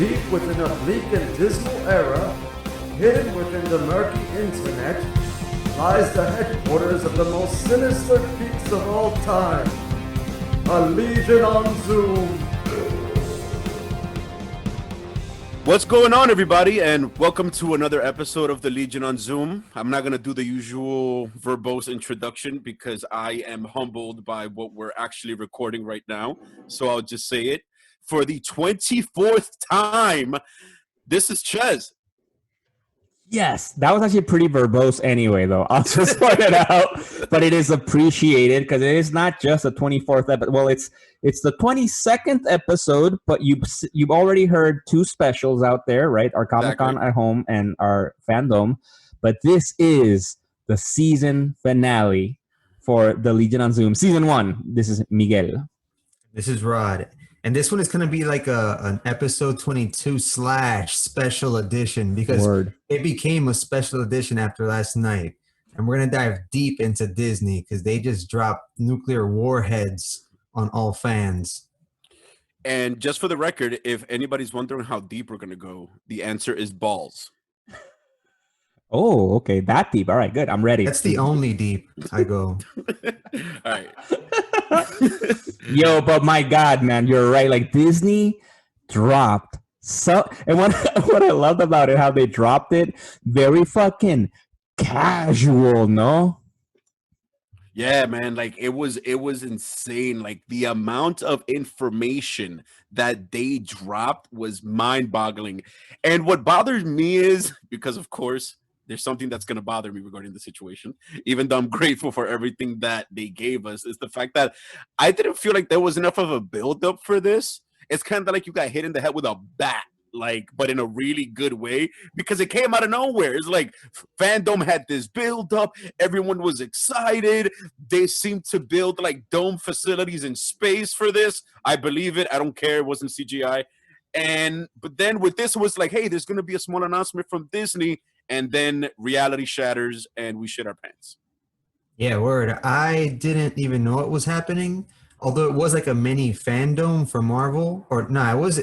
Deep within a bleak and dismal era, hidden within the murky internet, lies the headquarters of the most sinister geeks of all time, a Legion on Zoom. What's going on, everybody, and welcome to another episode of the Legion on Zoom. I'm not going to do the usual verbose introduction because I am humbled by what we're actually recording right now, so I'll just say it. For the 24th time, this is Ches. Yes, that was actually pretty verbose anyway, though. I'll just point it out, but it is appreciated because it is not just the 24th episode. Well, it's the 22nd episode, but you've already heard two specials out there, right? Our Comic-Con at home and our fandom. But this is the season finale for the Legion on Zoom. Season 1. This is Miguel. This is Rod. And this one is going to be like an episode 22 / special edition because it became a special edition after last night. And we're going to dive deep into Disney because they just dropped nuclear warheads on all fans. And just for the record, if anybody's wondering how deep we're going to go, the answer is balls. Oh, okay. That deep. All right, good. I'm ready. That's the only deep I go. All right. Yo, but my God, man, you're right. Like Disney dropped and what I loved about it, how they dropped it, very fucking casual, no? Yeah, man, like it was insane. Like the amount of information that they dropped was mind-boggling. And what bothers me is, because of course there's something that's going to bother me regarding the situation, even though I'm grateful for everything that they gave us, is the fact that I didn't feel like there was enough of a build-up for this. It's kind of like you got hit in the head with a bat, like, but in a really good way, because it came out of nowhere. It's like fandom had this build-up. Everyone was excited. They seemed to build like dome facilities in space for this. I believe it. I don't care. It wasn't CGI. But then with this, it was like, hey, there's going to be a small announcement from Disney. And then reality shatters and we shit our pants. Yeah, word. I didn't even know it was happening. Although it was like a mini fandom for Marvel. It was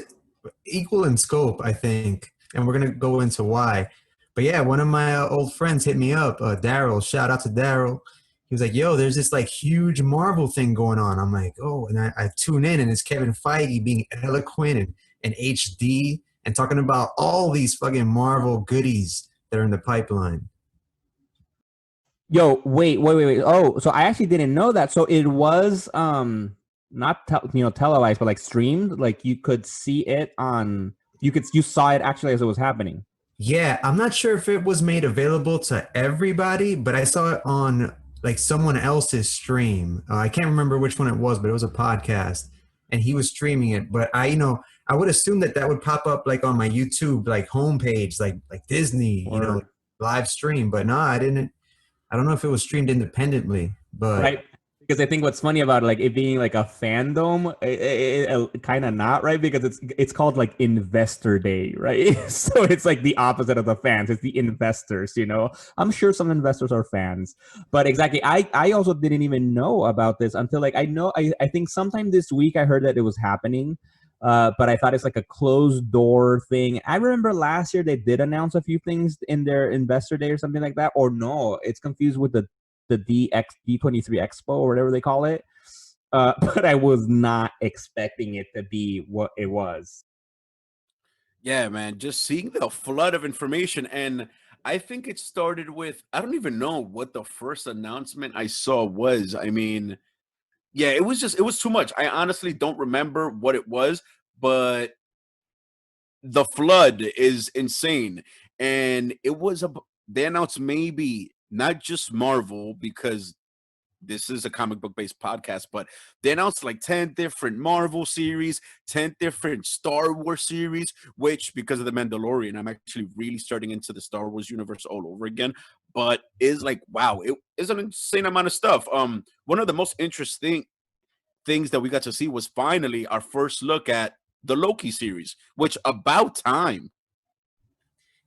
equal in scope, I think. And we're going to go into why. But yeah, one of my old friends hit me up, Daryl. Shout out to Daryl. He was like, yo, there's this like huge Marvel thing going on. I'm like, oh, and I tune in and it's Kevin Feige being eloquent and HD and talking about all these fucking Marvel goodies that are in the pipeline. Yo, wait. Oh, so I actually didn't know that. So it was not televised, but like streamed. Like you could see it you saw it actually as it was happening. Yeah, I'm not sure if it was made available to everybody, but I saw it on like someone else's stream. I can't remember which one it was, but it was a podcast, and he was streaming it. But I would assume that would pop up like on my YouTube like homepage, like Disney, live stream. But no, I didn't. I don't know if it was streamed independently, but right. Because I think what's funny about like it being like a fandom, it kind of not, right? Because it's called like Investor Day, right? So it's like the opposite of the fans. It's the investors, I'm sure some investors are fans, but exactly. I also didn't even know about this until like I think sometime this week I heard that it was happening. But I thought it's like a closed door thing. I remember last year they did announce a few things in their Investor Day or something like that. Or no, it's confused with the D23 Expo or whatever they call it. But I was not expecting it to be what it was. Yeah, man, just seeing the flood of information. And I think it started with, I don't even know what the first announcement I saw was. I mean, yeah, it was too much. I honestly don't remember what it was, but the flood is insane. And they announced maybe not just Marvel, because this is a comic book based podcast, but they announced like 10 different Marvel series, 10 different Star Wars series, which because of the Mandalorian, I'm actually really starting into the Star Wars universe all over again. But is like, wow, it is an insane amount of stuff. One of the most interesting things that we got to see was finally our first look at the Loki series, which about time.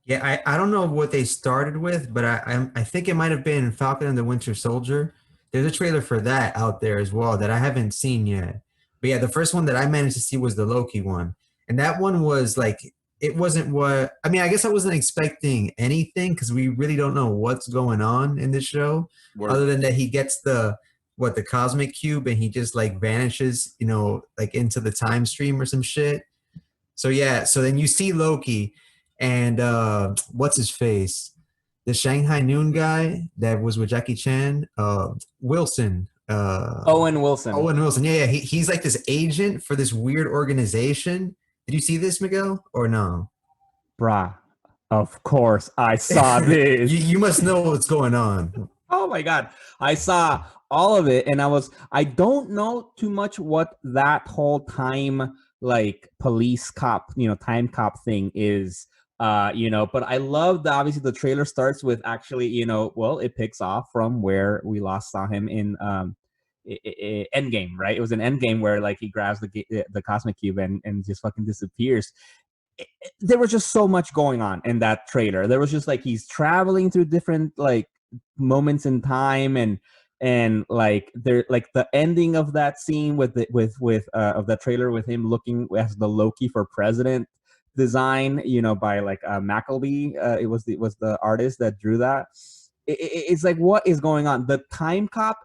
Yeah, I don't know what they started with, but I think it might have been Falcon and the Winter Soldier. There's a trailer for that out there as well that I haven't seen yet. But yeah, the first one that I managed to see was the Loki one. And that one was like, it wasn't what I mean. I guess I wasn't expecting anything because we really don't know what's going on in this show, other than that he gets the cosmic cube and he just like vanishes, like into the time stream or some shit. So yeah, so then you see Loki and what's his face? The Shanghai Noon guy that was with Jackie Chan, Wilson. Owen Wilson. Owen Wilson. Yeah. He's like this agent for this weird organization. Did you see this, Miguel, or no? Bruh, of course I saw this. you must know what's going on. Oh my God. I saw all of it and I don't know too much what that whole time like police cop, time cop thing is, but I love that obviously the trailer starts with actually, it picks off from where we last saw him in Endgame, right? It was an Endgame where like he grabs the cosmic cube and just fucking disappears. There was just so much going on in that trailer. There was just like he's traveling through different like moments in time and like there like the ending of that scene with of that trailer with him looking as the Loki for president design, by like Maccleby. It was the artist that drew that. It's like, what is going on? The Time Cop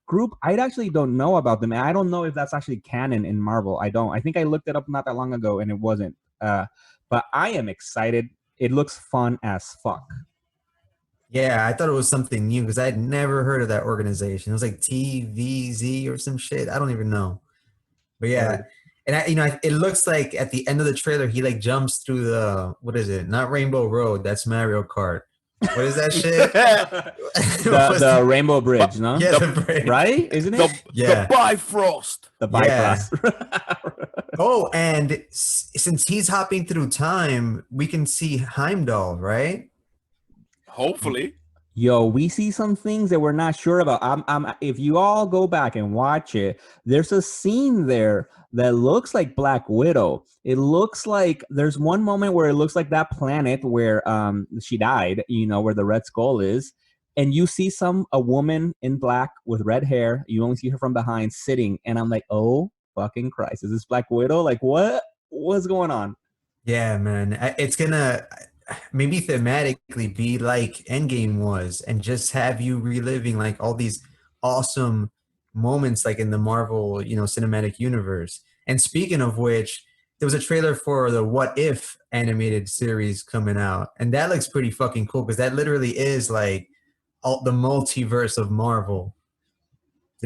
group, I actually don't know about them. I don't know if that's actually canon in Marvel. I think I looked it up not that long ago and it wasn't. But I am excited. It looks fun as fuck. Yeah, I thought it was something new because I had never heard of that organization. It was like TVZ or some shit. I don't even know. But yeah, and it looks like at the end of the trailer he like jumps through the what is it? Not Rainbow Road. That's Mario Kart. What is that shit? the Rainbow Bridge, no? Yeah, the bridge. Right? Isn't it? The Bifrost. The Bifrost. Yeah. Oh, and since he's hopping through time, we can see Heimdall, right? Hopefully. Yo, we see some things that we're not sure about. If you all go back and watch it, there's a scene there that looks like Black Widow. It looks like there's one moment where it looks like that planet where she died, where the Red Skull is, and you see a woman in black with red hair. You only see her from behind sitting, and I'm like, oh fucking Christ, is this Black Widow? Like, what's going on? Yeah, man, it's gonna maybe thematically be like Endgame was and just have you reliving like all these awesome moments like in the Marvel, cinematic universe. And speaking of which, there was a trailer for the What If animated series coming out, and that looks pretty fucking cool because that literally is like the multiverse of Marvel.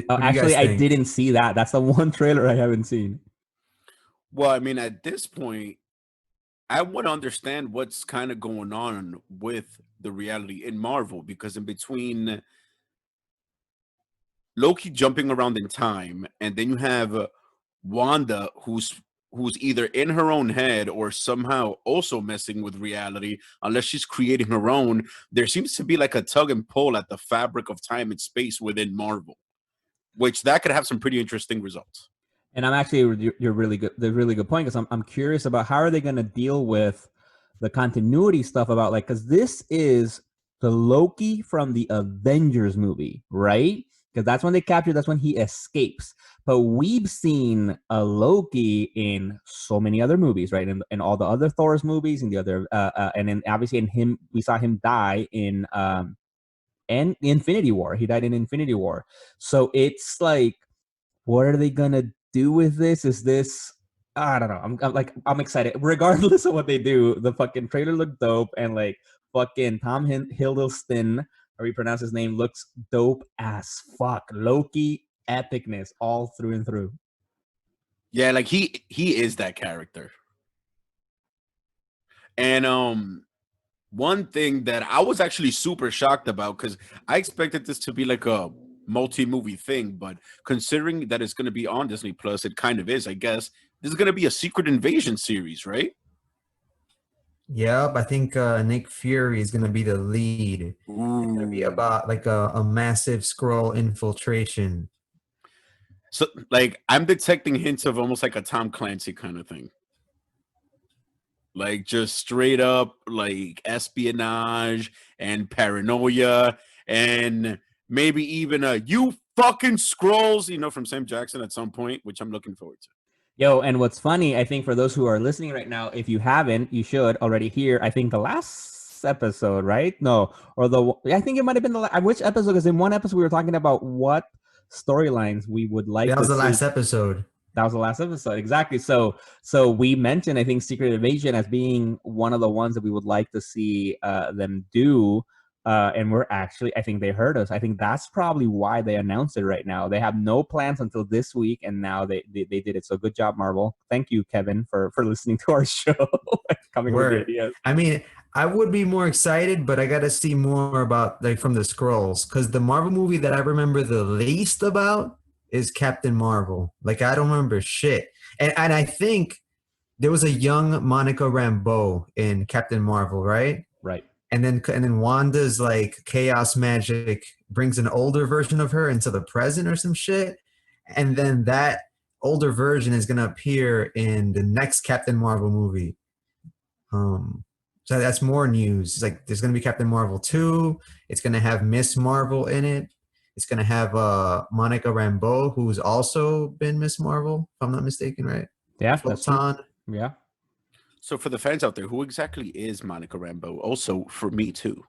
Actually, I didn't see that. That's the one trailer I haven't seen. Well, I mean, at this point, I want to understand what's kind of going on with the reality in Marvel, because in between Loki jumping around in time, and then you have Wanda, who's either in her own head or somehow also messing with reality, unless she's creating her own. There seems to be like a tug and pull at the fabric of time and space within Marvel, which that could have some pretty interesting results. And I'm actually, you're really good. The really good point, because I'm curious about how are they going to deal with the continuity stuff about like, because this is the Loki from the Avengers movie, right? Because that's when they capture, that's when he escapes. But we've seen a Loki in so many other movies, right? In all the other Thor's movies, and the other, and then obviously in him, we saw him die in Infinity War. He died in Infinity War. So it's like, what are they gonna do with this? Is this, I don't know. I'm excited. Regardless of what they do, the fucking trailer looked dope, and like fucking Tom Hiddleston, how you pronounce his name, looks dope as fuck. Loki epicness all through and through. Yeah, like he is that character. And one thing that I was actually super shocked about, because I expected this to be like a multi-movie thing, but considering that it's going to be on Disney Plus, it kind of is, I guess. This is going to be a Secret Invasion series, right? Yep, I think Nick Fury is going to be the lead. It's going to be about like a massive Skrull infiltration. So, like, I'm detecting hints of almost like a Tom Clancy kind of thing. Like, just straight up, like, espionage and paranoia, and maybe even you fucking Skrulls, from Sam Jackson at some point, which I'm looking forward to. Yo, and what's funny, I think for those who are listening right now, if you haven't, you should already hear, I think the last episode, right? No, or I think it might have been which episode? Because in one episode we were talking about what storylines we would like That to was the see. last episode. That was the last episode, exactly. So we mentioned, I think, Secret Invasion as being one of the ones that we would like to see them do. And we're actually, I think they heard us. I think that's probably why they announced it right now. They have no plans until this week, and now they did it. So good job, Marvel. Thank you, Kevin, for listening to our show, coming with the Word. ideas. I mean, I would be more excited, but I got to see more about like from the scrolls because the Marvel movie that I remember the least about is Captain Marvel. Like I don't remember shit, and I think there was a young Monica Rambeau in Captain Marvel, right? Right. And then Wanda's like chaos magic brings an older version of her into the present or some shit, and then that older version is gonna appear in the next Captain Marvel movie. So that's more news. It's like there's gonna be Captain Marvel 2. It's gonna have Miss Marvel in it. It's gonna have Monica Rambeau, who's also been Miss Marvel, if I'm not mistaken, right? Yeah, that's true. Photon. Yeah. So for the fans out there, who exactly is Monica Rambeau? Also for me too.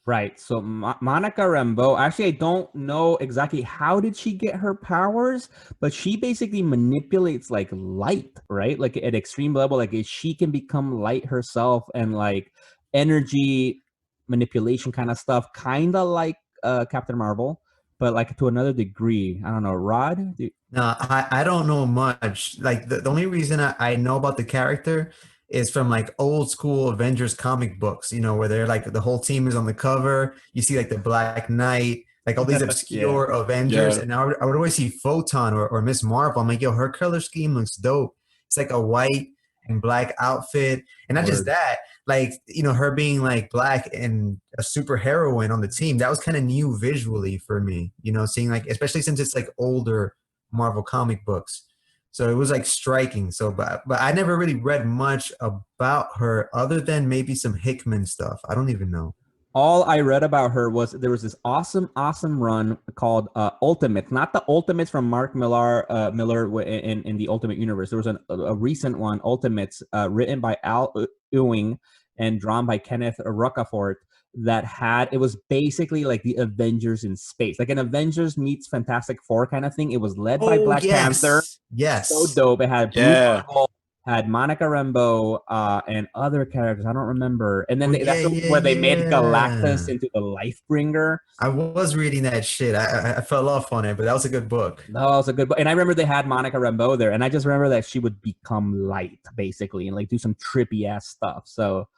Right. So Monica Rambeau, actually, I don't know exactly how did she get her powers, but she basically manipulates like light, right? Like at extreme level, like she can become light herself and like energy manipulation kind of stuff, kind of like Captain Marvel, but like to another degree. I don't know. Rod? No, I don't know much. Like the only reason I know about the character is from like old school Avengers comic books, where they're like the whole team is on the cover. You see like the Black Knight, like all these obscure Avengers. Yeah. And I would always see Photon or Miss Marvel. I'm like, yo, her color scheme looks dope. It's like a white and black outfit. And not just Word. that, like, her being like black and a super heroine on the team, that was kind of new visually for me, seeing like, especially since it's like older Marvel comic books. So it was like striking. So, but I never really read much about her other than maybe some Hickman stuff. I don't even know. All I read about her was there was this awesome run called Ultimates, not the Ultimates from Mark Millar in the Ultimate Universe. There was a recent one, Ultimates, written by Al Ewing and drawn by Kenneth Rocafort, it was basically like the Avengers in space, like an Avengers meets Fantastic Four kind of thing. It was led by Black Panther. Yes. So dope. It had Blue Yeah. Marvel, had Monica Rambeau, and other characters. I don't remember. And then that's yeah, where they made yeah. Galactus into the Lifebringer. I was reading that shit. I fell off on it, but that was a good book. That was a good book. And I remember they had Monica Rambeau there. And I just remember that she would become light, basically, and like do some trippy ass stuff. So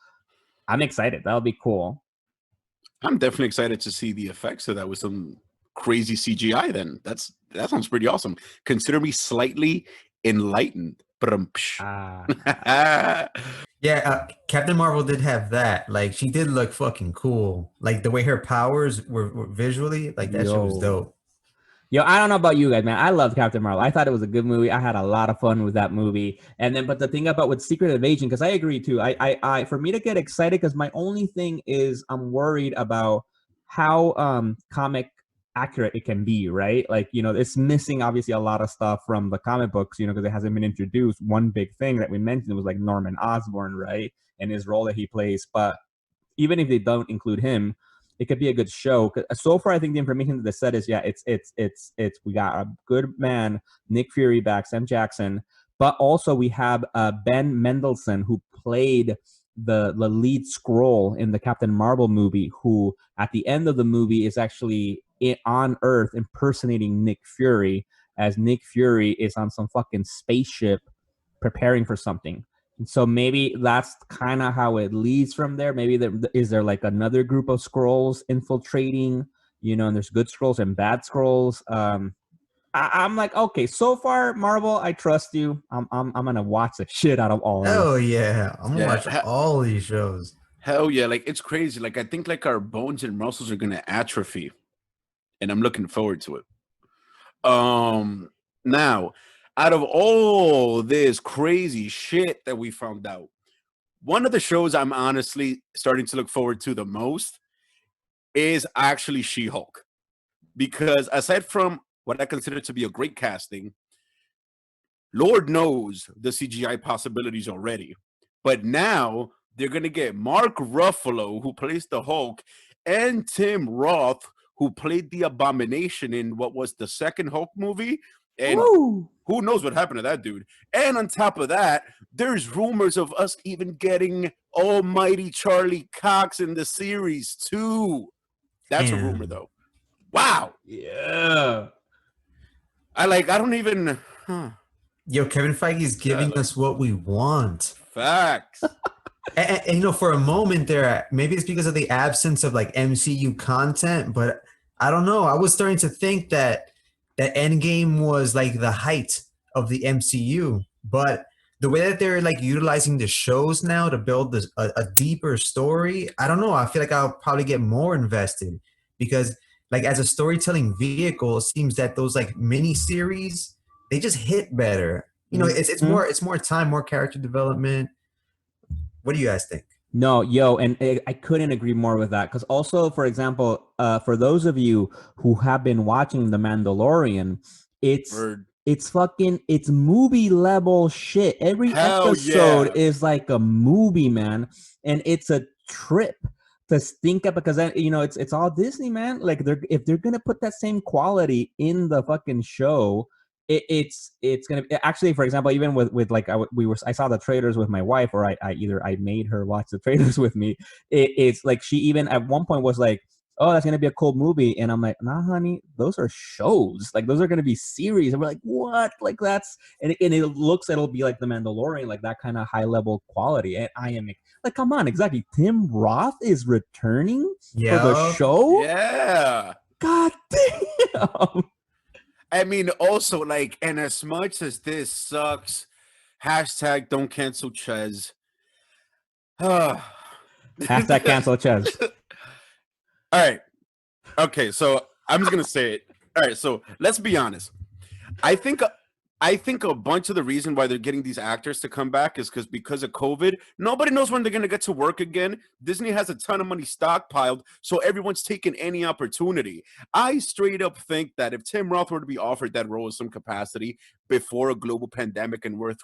I'm excited. That'll be cool. I'm definitely excited to see the effects of that with some crazy CGI. Then that sounds pretty awesome. Consider me slightly enlightened. Yeah, Captain Marvel did have that. Like, she did look fucking cool. Like, the way her powers were visually, like, that shit was dope. Yo, I don't know about you guys, man. I loved Captain Marvel. I thought it was a good movie. I had a lot of fun with that movie. And then, but the thing about with Secret Invasion, because I agree too. I for me to get excited, because my only thing is I'm worried about how comic accurate it can be, right? Like, it's missing obviously a lot of stuff from the comic books, because it hasn't been introduced. One big thing that we mentioned was like Norman Osborn, right? And his role that he plays. But even if they don't include him, it could be a good show. So far, I think the information that they said is, it's we got a good man, Nick Fury back, Sam Jackson, but also we have Ben Mendelsohn, who played the lead Skrull in the Captain Marvel movie, who at the end of the movie is actually on Earth impersonating Nick Fury, as Nick Fury is on some fucking spaceship preparing for something. And so maybe that's kind of how it leads from there. Maybe is there like another group of Skrulls infiltrating, and there's good Skrulls and bad Skrulls. I'm like, okay, so far, Marvel, I trust you. I'm gonna watch the shit out of all of them. Oh yeah, I'm gonna watch all these shows. Hell yeah, like it's crazy. Like I think like our bones and muscles are gonna atrophy, and I'm looking forward to it. Now, out of all this crazy shit that we found out, one of the shows I'm honestly starting to look forward to the most is actually She-Hulk. Because aside from what I consider to be a great casting, Lord knows the CGI possibilities already. But now they're going to get Mark Ruffalo, who plays the Hulk, and Tim Roth, who played the Abomination in what was the second Hulk movie. And Woo! who knows what happened to that dude? And on top of that, there's rumors of us even getting almighty Charlie Cox in the series too. That's a rumor, Damn. though. Wow. Yeah. I don't even. Huh. Yo, Kevin Feige's giving us what we want. Facts. And, you know, for a moment there, maybe it's because of the absence of like MCU content, but I don't know. I was starting to think that Endgame was like the height of the MCU, but the way that they're like utilizing the shows now to build this a deeper story, I don't know. I feel like I'll probably get more invested because like as a storytelling vehicle, it seems that those like mini series, they just hit better. You know, it's more time, more character development. What do you guys think? No, yo, and I couldn't agree more with that. Because also, for example, for those of you who have been watching The Mandalorian, it's movie level shit. Every Hell episode yeah. is like a movie, man, and it's a trip to think of because then you know it's all Disney, man. Like if they're gonna put that same quality in the fucking show. It's gonna actually, for example, even with like I saw the trailers with my wife, or I made her watch the trailers with me. It's like she even at one point was like, "Oh, that's gonna be a cool movie," and I'm like, "Nah, honey, those are shows. Like those are gonna be series." And we're like, "What?" Like that's and it'll be like The Mandalorian, like that kind of high level quality. And I am like, come on, exactly. Tim Roth is returning for the show. Yeah. God damn. I mean, also, like, and as much as this sucks, hashtag don't cancel Ches. Hashtag cancel Ches. All right. Okay, so I'm just gonna say it. All right, so let's be honest. I think a bunch of the reason why they're getting these actors to come back is because of COVID. Nobody knows when they're gonna get to work again. Disney has a ton of money stockpiled, so everyone's taking any opportunity. I straight up think that if Tim Roth were to be offered that role in some capacity before a global pandemic and work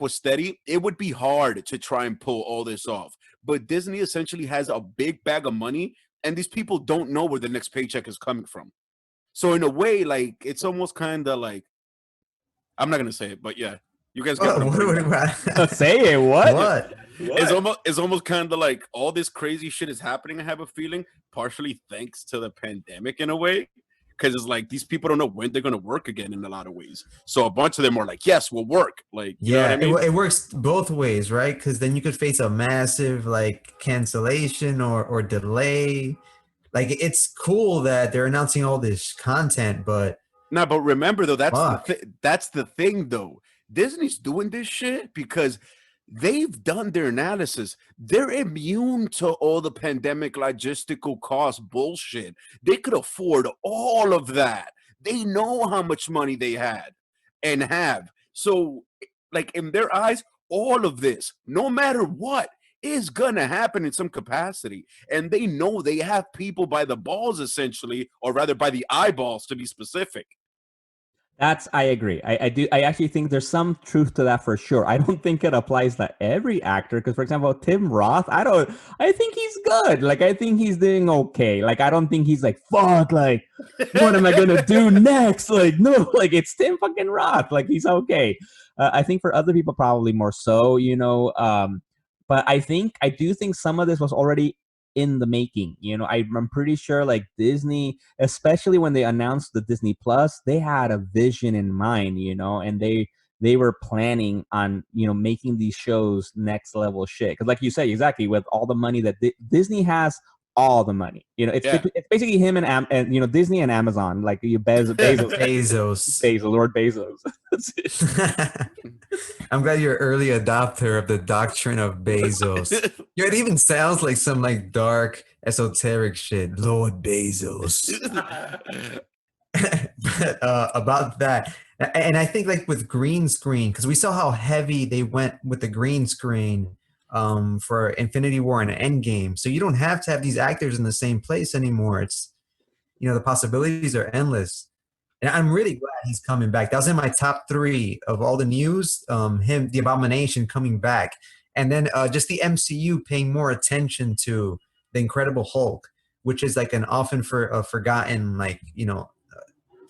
was steady, it would be hard to try and pull all this off. But Disney essentially has a big bag of money, and these people don't know where the next paycheck is coming from. So in a way, like it's almost kind of like I'm not gonna say it, but yeah, you guys get what I'm putting down. Say it. What? What? It's almost kind of like all this crazy shit is happening. I have a feeling, partially thanks to the pandemic in a way, because it's like these people don't know when they're gonna work again in a lot of ways. So a bunch of them are like, "Yes, we'll work." Like, you know what I mean? It works both ways, right? Because then you could face a massive like cancellation or delay. Like it's cool that they're announcing all this content, but No, but remember though, that's the thing though. Disney's doing this shit because they've done their analysis. They're immune to all the pandemic logistical cost bullshit. They could afford all of that. They know how much money they had and have. So, like in their eyes, all of this, no matter what, is gonna happen in some capacity. And they know they have people by the balls, essentially, or rather by the eyeballs to be specific. I agree. I do. I actually think there's some truth to that for sure. I don't think it applies to every actor because, for example, Tim Roth, I think he's good. Like, I think he's doing okay. Like, I don't think he's like, fuck, like, what am I going to do next? Like, no, like, it's Tim fucking Roth. Like, he's okay. I think for other people, probably more so, you know. But I do think some of this was already in the making. You know, I'm pretty sure like Disney, especially when they announced the Disney Plus, they had a vision in mind, you know, and they were planning on, you know, making these shows next level shit. Because like you said, exactly, with all the money that Disney has, all the money, you know, it's basically him and you know, Disney and Amazon, like you Bezos, Lord Bezos. I'm glad you're early adopter of the doctrine of Bezos. Yeah, it even sounds like some like dark esoteric shit, Lord Bezos. But about that, and I think like with green screen, because we saw how heavy they went with the green screen for Infinity War and Endgame. So you don't have to have these actors in the same place anymore. It's, you know, the possibilities are endless. And I'm really glad he's coming back. That was in my top 3 of all the news. The Abomination coming back, and then just the MCU paying more attention to the Incredible Hulk, which is like an often forgotten, like,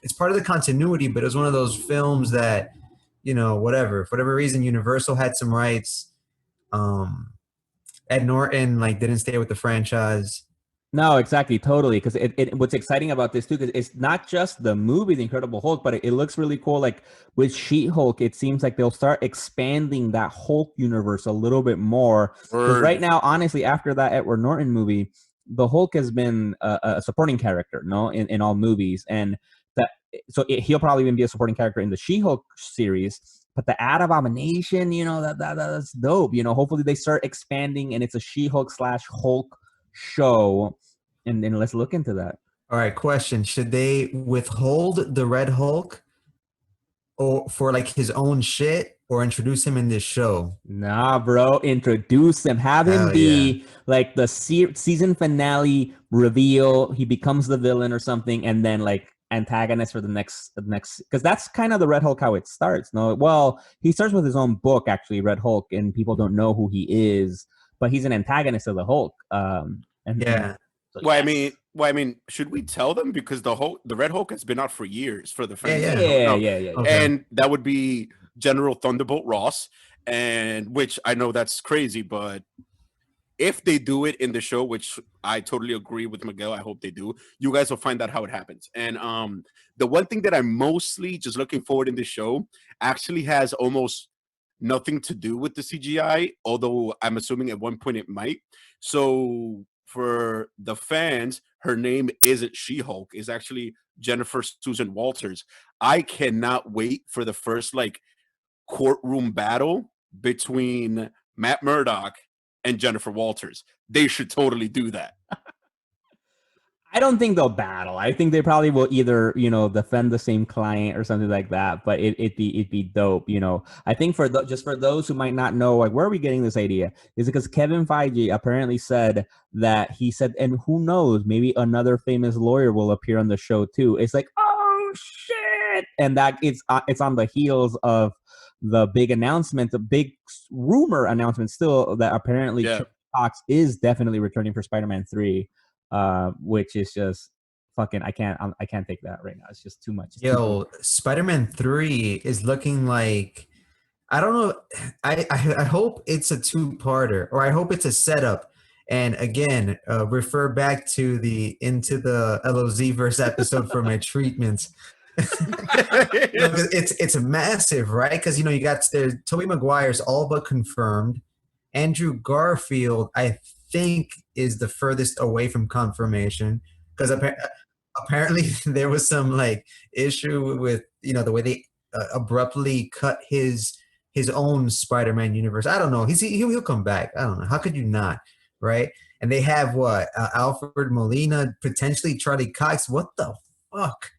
it's part of the continuity, but it was one of those films that, for whatever reason, Universal had some rights. Ed Norton didn't stay with the franchise. No, exactly, totally. Because what's exciting about this too, because it's not just the movie, The Incredible Hulk, but it looks really cool. Like with She-Hulk, it seems like they'll start expanding that Hulk universe a little bit more. Because right now, honestly, after that Edward Norton movie, the Hulk has been a supporting character, in all movies, and he'll probably even be a supporting character in the She-Hulk series. But the Abomination, that's dope. Hopefully they start expanding, and it's a She-Hulk / Hulk show, and then let's look into that. All right, question: should they withhold the Red Hulk, or for his own shit, or introduce him in this show? Nah, bro, introduce him. Have him be like the season finale reveal. He becomes the villain or something, and then antagonist for the next, because that's kind of the Red Hulk how it starts. No, well, he starts with his own book, actually, Red Hulk, and people don't know who he is, but he's an antagonist of the Hulk. I mean, should we tell them, because the Red Hulk has been out for years for the fans? Yeah. Okay. And that would be General Thunderbolt Ross, and which I know that's crazy, but if they do it in the show, which I totally agree with Miguel, I hope they do, you guys will find out how it happens. And the one thing that I'm mostly just looking forward in the show actually has almost nothing to do with the CGI, although I'm assuming at one point it might. So for the fans, her name isn't She-Hulk, it's actually Jennifer Susan Walters. I cannot wait for the first courtroom battle between Matt Murdock and Jennifer Walters. They should totally do that. I don't think they'll battle. I think they probably will either, defend the same client or something like that. But it'd be dope. I think for those who might not know, where are we getting this idea? Is it because Kevin Feige apparently said that and who knows, maybe another famous lawyer will appear on the show too. It's like, oh shit, and that it's on the heels of the big announcement, the big rumor announcement still, that apparently Cox is definitely returning for Spider-Man 3, which is just fucking, I can't take that right now. It's just too much. Spider-Man 3 is looking like, I don't know, I hope it's a 2-parter, or I hope it's a setup. And again, refer back to the Into the LoZ verse episode for my treatments. It's massive, right? Because you got Tobey Maguire's all but confirmed. Andrew Garfield, I think, is the furthest away from confirmation, because apparently there was some issue with the way they abruptly cut his own Spider-Man universe. I don't know. He'll come back. I don't know. How could you not, right? And they have Alfred Molina, potentially Charlie Cox. What the fuck?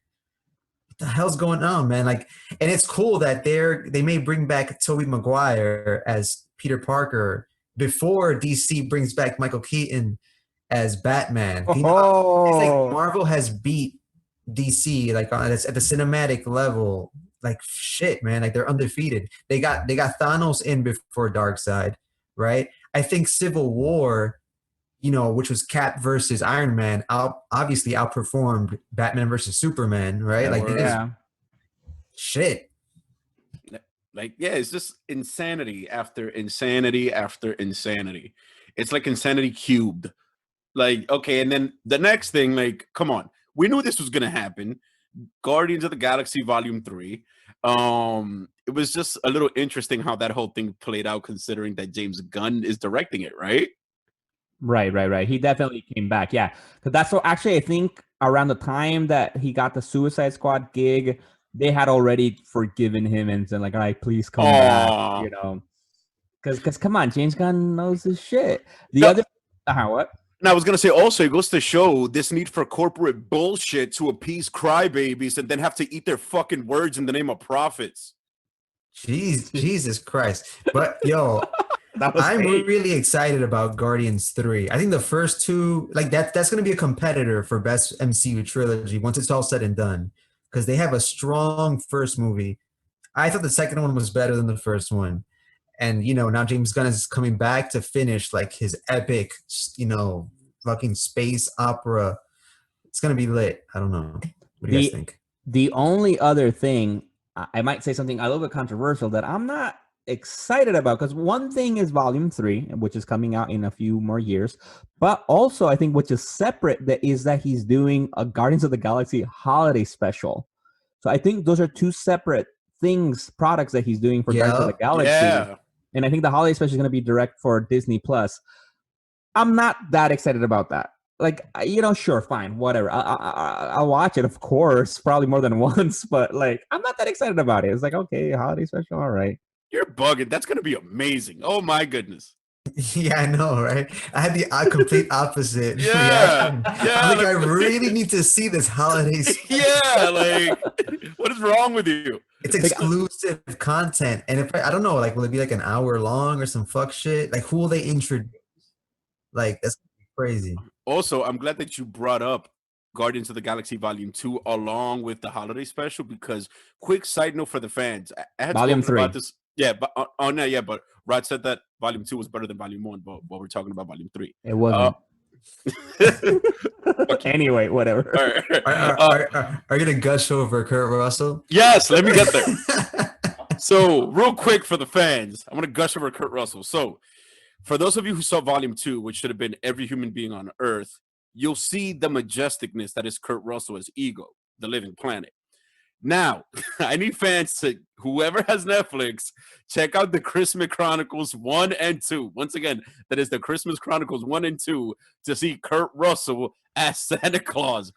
The hell's going on, man? And it's cool that they may bring back Tobey Maguire as Peter Parker before DC brings back Michael Keaton as Batman. It's like Marvel has beat DC at the cinematic level. Shit, man. They're undefeated. They got Thanos in before Darkseid, right? I think Civil War, which was Cap versus Iron Man, obviously outperformed Batman versus Superman, right? Shit. It's just insanity after insanity after insanity. It's like insanity cubed. Okay, and then the next thing, come on. We knew this was going to happen. Guardians of the Galaxy Volume 3. It was just a little interesting how that whole thing played out, considering that James Gunn is directing it, right? Right. He definitely came back. Yeah. Because that's what, actually, I think around the time that he got the Suicide Squad gig, they had already forgiven him and said, all right, please come back, Because come on, James Gunn knows his shit. What? And I was going to say also, it goes to show this need for corporate bullshit to appease crybabies and then have to eat their fucking words in the name of profits. Jesus Christ. But, I'm really excited about Guardians 3. I think the first two, that's going to be a competitor for best MCU trilogy once it's all said and done. because they have a strong first movie. I thought the second one was better than the first one. And, now James Gunn is coming back to finish like his epic, fucking space opera. It's going to be lit. I don't know. What do you guys think? The only other thing, I might say something a little bit controversial that I'm not excited about, because one thing is Volume 3, which is coming out in a few more years, but also I think which is separate, that he's doing a Guardians of the Galaxy holiday special. So I think those are two separate products that he's doing for Guardians of the Galaxy. Yeah. And I think the holiday special is going to be direct for Disney Plus. I'm not that excited about that. Like, sure, fine, whatever. I'll watch it, of course, probably more than once, but like, I'm not that excited about it. It's like, okay, holiday special, all right. You're bugging. That's going to be amazing. Oh my goodness. Yeah, I know, right? I had the complete opposite. Yeah. I'm like, I really need to see this holiday special. Yeah, like, what is wrong with you? It's exclusive content. And if I don't know, like, will it be like an hour long or some fuck shit? Like, who will they introduce? Like, that's crazy. Also, I'm glad that you brought up Guardians of the Galaxy Volume 2 along with the holiday special, because quick side note for the fans. I had Volume 3. about this. Yeah, but but Rod said that Volume 2 was better than Volume 1, but we're talking about Volume 3. It wasn't. Okay. Anyway, whatever. Are you gonna gush over Kurt Russell? Yes, let me get there. So, real quick for the fans, I'm gonna gush over Kurt Russell. So, for those of you who saw Volume 2, which should have been every human being on Earth, you'll see the majesticness that is Kurt Russell as Ego, the living planet. Now, I need fans to, whoever has Netflix, check out the Christmas Chronicles 1 and 2. Once again, that is the Christmas Chronicles 1 and 2 to see Kurt Russell as Santa Claus.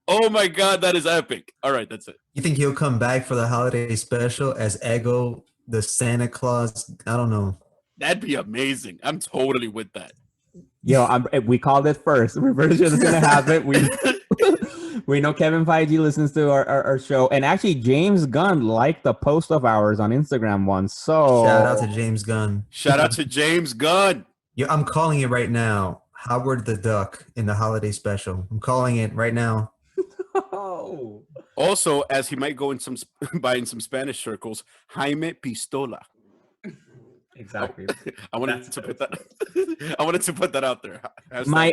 Oh my God, that is epic. All right, that's it. You think he'll come back for the holiday special as Ego, the Santa Claus? I don't know. That'd be amazing. I'm totally with that. Yo, we called it first. Reversion is going to happen. We know Kevin Feige listens to our show. And actually, James Gunn liked the post of ours on Instagram once. So shout out to James Gunn. Shout out to James Gunn. Yeah, I'm calling it right now. Howard the Duck in the holiday special. I'm calling it right now. Oh. Also, as he might go in in some Spanish circles, Jaime Pistola. Exactly. I wanted to put that. I wanted to put that out there. My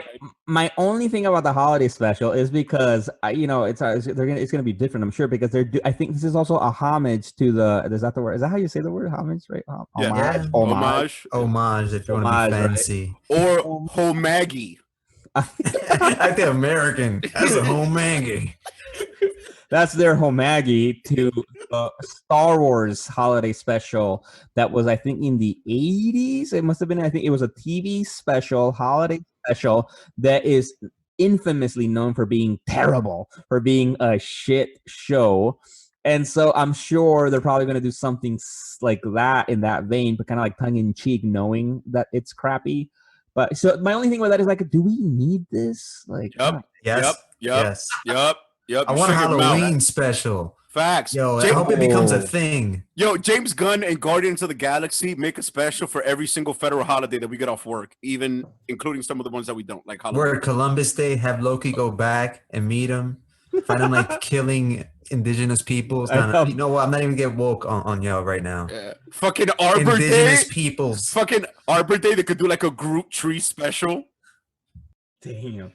only thing about the holiday special is because it's gonna be different, I'm sure, because I think this is also a homage to the. Is that the word? Is that how you say the word homage? Right? Yeah. Homage. If you want to be fancy. Right? Or homagi. I think American. That's a homagi. That's their homagi to Star Wars holiday special that was, I think, in the 80s. It must have been, I think it was a TV special, holiday special, that is infamously known for being terrible, for being a shit show. And so I'm sure they're probably going to do something like that in that vein, but kind of like tongue-in-cheek, knowing that it's crappy. But so my only thing with that is like, do we need this? Like, Yep. Yep. I want a Halloween special. Facts. Yo, I hope it becomes a thing. Yo, James Gunn and Guardians of the Galaxy make a special for every single federal holiday that we get off work, even including some of the ones that we don't, like Halloween. Where Columbus Day, have Loki go back and meet him, find him like killing indigenous peoples. You know what? I'm not even getting woke on y'all right now. Yeah. Fucking Arbor indigenous Day. Peoples. Fucking Arbor Day. They could do like a group tree special. Damn.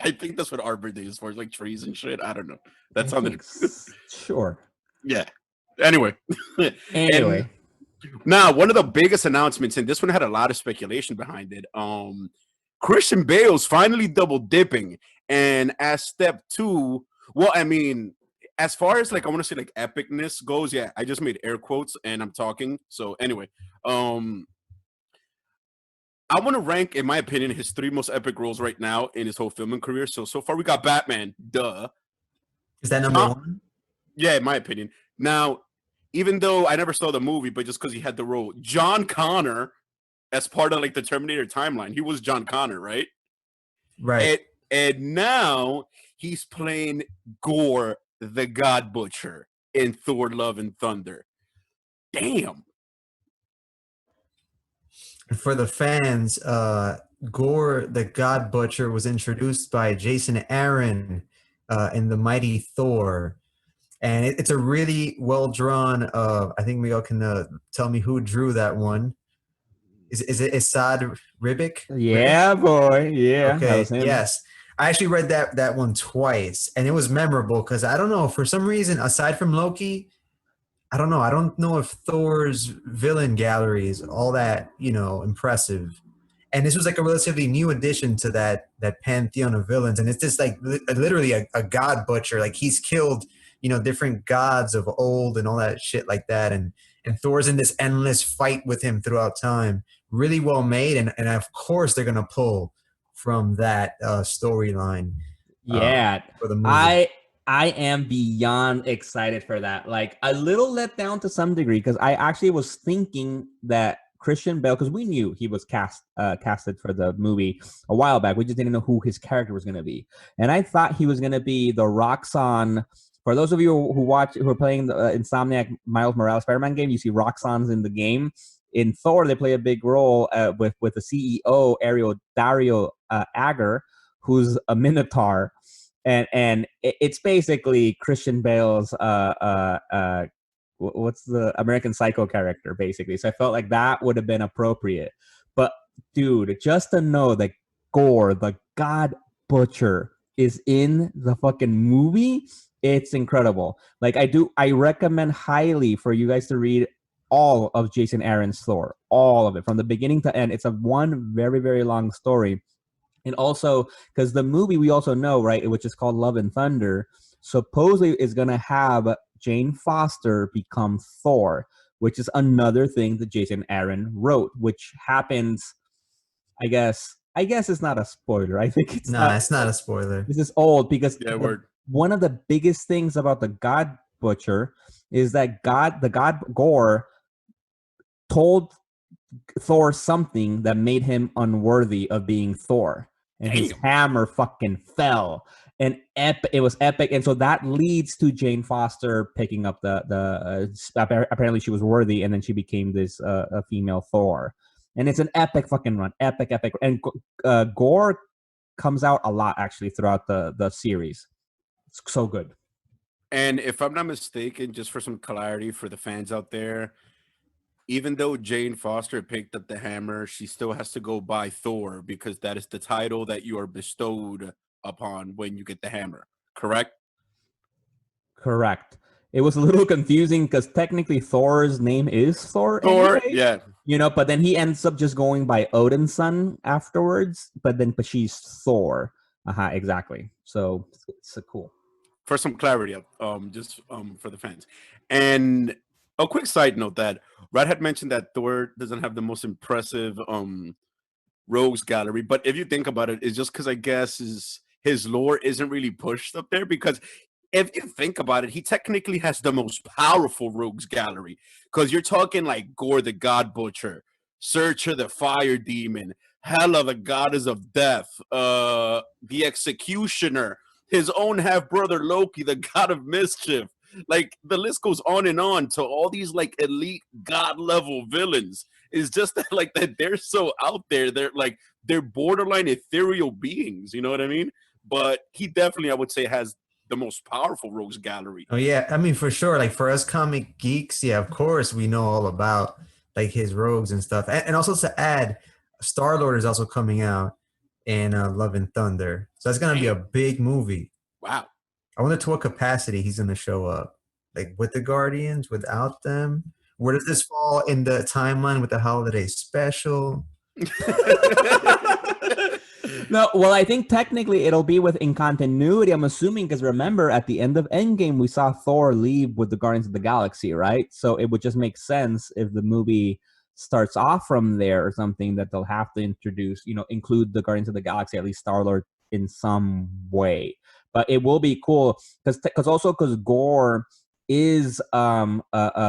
I think that's what Arbor Day is for, like trees and shit. I don't know. That sounded sure. Yeah. Anyway. Now, one of the biggest announcements, and this one had a lot of speculation behind it. Christian Bale's finally double dipping, and as step 2, well, I mean, as far as like I want to say like epicness goes, yeah, I just made air quotes and I'm talking. So anyway, I want to rank, in my opinion, his 3 most epic roles right now in his whole filming career. So far we got Batman, duh. Is that number 1? Yeah, in my opinion. Now, even though I never saw the movie, but just because he had the role, John Connor, as part of like the Terminator timeline, he was John Connor, right? Right. And now he's playing Gore, the God Butcher, in Thor: Love and Thunder. Damn. For the fans, Gore, the God Butcher, was introduced by Jason Aaron in the Mighty Thor. And it's a really well drawn. I think Miguel can tell me who drew that one. Is it Assad Ribic? Yeah, boy. Yeah, that Okay. was him. Yes, I actually read that one twice, and it was memorable because I don't know, for some reason, aside from Loki, I don't know. I don't know if Thor's villain gallery is all that impressive. And this was like a relatively new addition to that pantheon of villains, and it's just like literally a god butcher. Like he's killed different gods of old and all that shit like that, and Thor's in this endless fight with him throughout time. Really well made, and of course they're gonna pull from that storyline. Yeah, For the movie. I am beyond excited for that. Like a little let down to some degree because I actually was thinking that Christian Bale, because we knew he was casted for the movie a while back. We just didn't know who his character was going to be, and I thought he was going to be the Roxxon. For those of you who are playing the Insomniac Miles Morales Spider-Man game, you see Roxxons in the game. In Thor, they play a big role with the CEO Dario Ager, who's a Minotaur, and it's basically Christian Bale's what's the American Psycho character, basically. So I felt like that would have been appropriate. But dude, just to know that Gore, the God Butcher, is in the fucking movie, it's incredible. Like I recommend highly for you guys to read all of Jason Aaron's Thor, all of it from the beginning to end. It's a one very, very long story. And also, because the movie we also know, right, which is called Love and Thunder, supposedly is going to have Jane Foster become Thor, which is another thing that Jason Aaron wrote, which happens, I guess it's not a spoiler. I think it's it's not a spoiler. This is old because One of the biggest things about the God Butcher is that the God Gore told Thor something that made him unworthy of being Thor. And his hammer fucking fell, and it was epic, and so that leads to Jane Foster picking up apparently she was worthy, and then she became this a female Thor, and it's an epic fucking run, epic, and Gore comes out a lot actually throughout the series. It's so good. And if I'm not mistaken, just for some clarity for the fans out there, even though Jane Foster picked up the hammer, she still has to go by Thor because that is the title that you are bestowed upon when you get the hammer. Correct? Correct. It was a little confusing because technically Thor's name is Thor. Thor, anyway, yeah. But then he ends up just going by Odin's son afterwards. But she's Thor. Exactly. So it's cool. For some clarity, just for the fans. And a quick side note that Rad had mentioned that Thor doesn't have the most impressive rogues gallery, but if you think about it, it's just because I guess his lore isn't really pushed up there. Because if you think about it, he technically has the most powerful rogues gallery. Because you're talking like Gore the God Butcher, Searcher the Fire Demon, Hela the Goddess of Death, the Executioner, his own half brother Loki, the God of Mischief. Like the list goes on and on to all these like elite god level villains. It's just that like that they're so out there. They're borderline ethereal beings. You know what I mean? But he definitely, I would say, has the most powerful rogues gallery. Oh yeah, I mean for sure. Like for us comic geeks, yeah, of course we know all about like his rogues and stuff. And also to add, Star-Lord is also coming out in Love and Thunder, so that's gonna be a big movie. Wow. I wonder to what capacity he's gonna show up, like with the Guardians, without them. Where does this fall in the timeline with the holiday special? No, well, I think technically it'll be in continuity. I'm assuming because remember at the end of Endgame we saw Thor leave with the Guardians of the Galaxy, right? So it would just make sense if the movie starts off from there or something that they'll have to introduce, include the Guardians of the Galaxy, at least Star-Lord in some way. But it will be cool because Gore is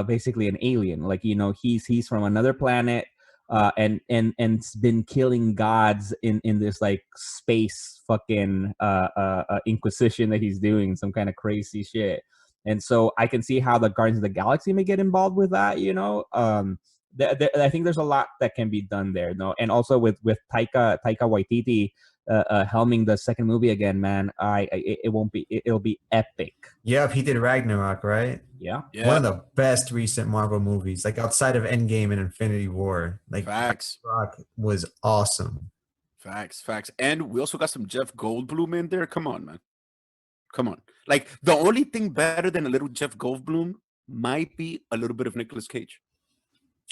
basically an alien. Like he's from another planet. And been killing gods in this like space fucking inquisition that he's doing, some kind of crazy shit. And so I can see how the Guardians of the Galaxy may get involved with that. I think there's a lot that can be done there, no? And also with Taika Waititi helming the second movie again, man, it'll be epic. Yep, he did Ragnarok, right? Yeah. One of the best recent Marvel movies, like outside of Endgame and Infinity War. Like Facts. Ragnarok was awesome. Facts. And we also got some Jeff Goldblum in there. Come on, man. Come on. Like, the only thing better than a little Jeff Goldblum might be a little bit of Nicolas Cage.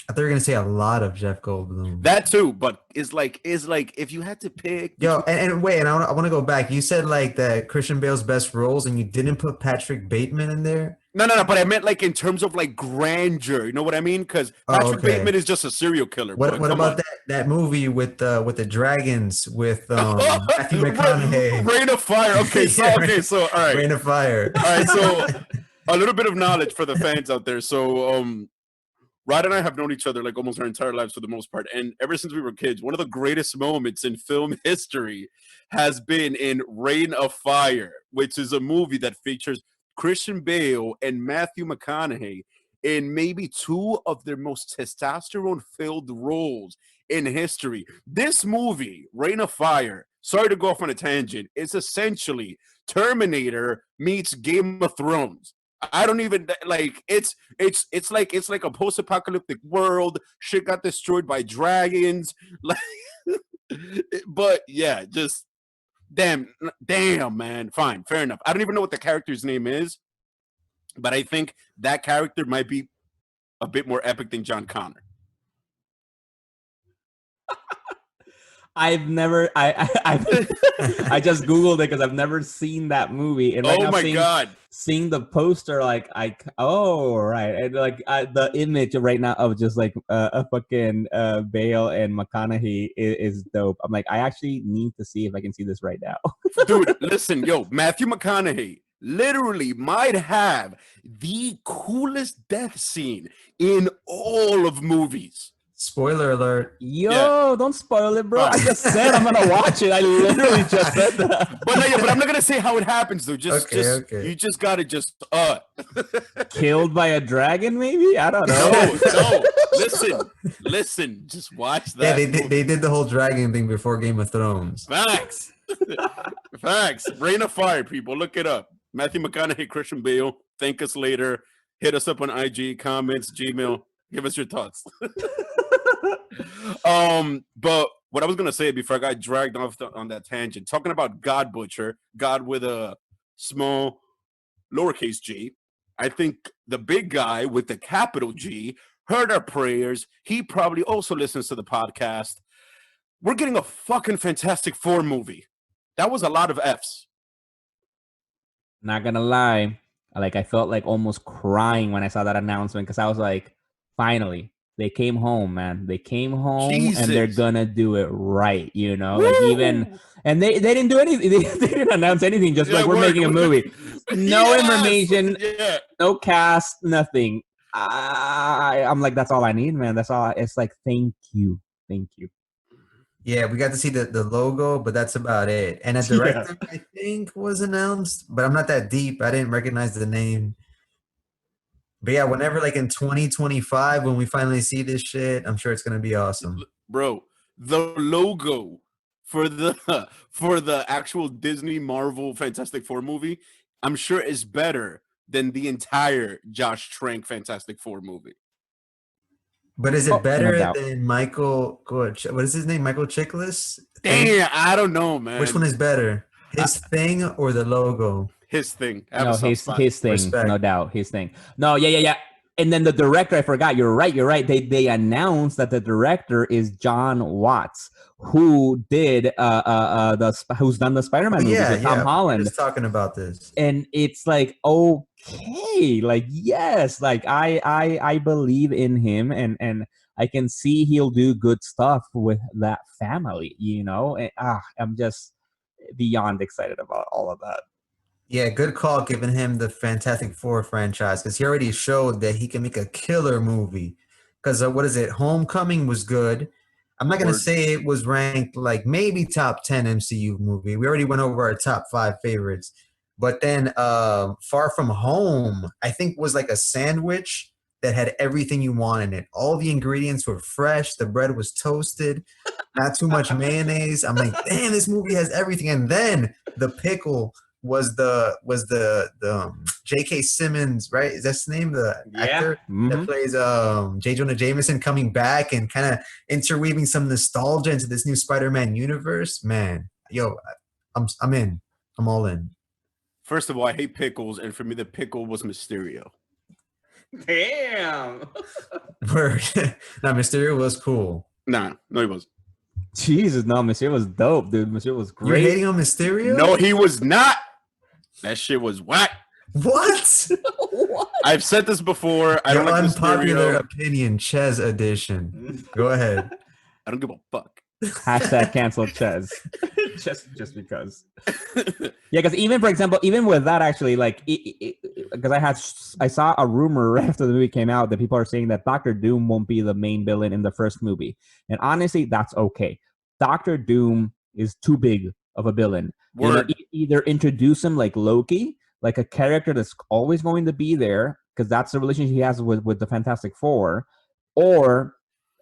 I thought you were gonna say a lot of Jeff Goldblum. That too, but is like if you had to pick. Yo, and wait, and I want to go back. You said like that Christian Bale's best roles, and you didn't put Patrick Bateman in there. No, but I meant like in terms of like grandeur. You know what I mean? Because Patrick Bateman is just a serial killer. What about that movie with the dragons with Matthew McConaughey? Rain of Fire. Okay, so all right. Rain of Fire. All right, so a little bit of knowledge for the fans out there. So Rod and I have known each other like almost our entire lives for the most part. And ever since we were kids, one of the greatest moments in film history has been in Reign of Fire, which is a movie that features Christian Bale and Matthew McConaughey in maybe two of their most testosterone-filled roles in history. This movie, Reign of Fire, sorry to go off on a tangent, it's essentially Terminator meets Game of Thrones. I don't even like it's like a post-apocalyptic world. Shit got destroyed by dragons. Like, but yeah, just damn, man. Fine, fair enough. I don't even know what the character's name is, but I think that character might be a bit more epic than John Connor. I've never I just googled it because I've never seen that movie. And right oh now my god, seeing the poster, like right, and like the image right now of just like a fucking Bale and McConaughey is dope. I'm like, I actually need to see if I can see this right now. Dude, listen, yo, Matthew McConaughey literally might have the coolest death scene in all of movies. Spoiler alert. Yo, don't spoil it, bro. I just said I'm gonna watch it. I literally just said that. But I'm not gonna say how it happens though. Okay. You just gotta killed by a dragon, maybe? I don't know. No. Listen. Just watch that. Yeah, they did the whole dragon thing before Game of Thrones. Facts. Reign of Fire, people. Look it up. Matthew McConaughey, Christian Bale. Thank us later. Hit us up on IG, comments, Gmail. Give us your thoughts. But what I was gonna say before I got dragged off on that tangent, talking about God Butcher, God with a small lowercase g, I think the big guy with the capital G heard our prayers. He probably also listens to the podcast. We're getting a fucking Fantastic Four movie. That was a lot of F's. Not gonna lie, like I felt like almost crying when I saw that announcement because I was like, finally. They came home, man. They came home, and they're gonna do it right, you know. Woo! Like and they didn't do anything. They didn't announce anything. Just like we're making a movie. No information, no cast, nothing. I'm like, that's all I need, man. That's all. It's like, thank you. Yeah, we got to see the logo, but that's about it. And a director, I think, was announced, but I'm not that deep. I didn't recognize the name. But yeah, whenever like in 2025, when we finally see this shit, I'm sure it's gonna be awesome. Bro, the logo for the actual Disney Marvel Fantastic Four movie, I'm sure is better than the entire Josh Trank Fantastic Four movie. But is it better than Michael? What is his name? Michael Chiklis? Damn, I don't know, man. Which one is better, his thing or the logo? His thing. No, his thing. Respect. No doubt. His thing. No, yeah. And then the director, I forgot. You're right. They announced that the director is John Watts, who did who's done the Spider-Man movies with Tom Holland. We're just talking about this. And it's like, okay, like yes, like I believe in him, and I can see he'll do good stuff with that family, you know. And, I'm just beyond excited about all of that. Yeah, good call giving him the Fantastic Four franchise because he already showed that he can make a killer movie. Because what is it? Homecoming was good. I'm not going to say it was ranked like maybe top 10 MCU movie. We already went over our top 5 favorites. But then Far From Home, I think was like a sandwich that had everything you want in it. All the ingredients were fresh. The bread was toasted. not too much mayonnaise. I'm like, damn, this movie has everything. And then the pickle was the J.K. Simmons, right? Is that his name? The actor that plays J. Jonah Jameson coming back and kind of interweaving some nostalgia into this new Spider-Man universe. Man, yo, I'm in. I'm all in. First of all, I hate pickles, and for me, the pickle was Mysterio. Damn. Word. Now, Mysterio was cool. Nah, no, he wasn't. Jesus, no, Mysterio was dope, dude. Mysterio was great. You're hating on Mysterio? No, he was not. That shit was whack. What? What? I've said this before. I don't Your like unpopular Mysterio. opinion, Ches edition. Go ahead. I don't give a fuck. Hashtag cancel Ches. just because. Yeah, because even, for example, even with that, actually, like, because I saw a rumor after the movie came out that people are saying that Doctor Doom won't be the main villain in the first movie, and honestly, that's okay. Doctor Doom is too big of a villain. Word. You know, either introduce him like Loki, like a character that's always going to be there, because that's the relationship he has with the Fantastic Four, or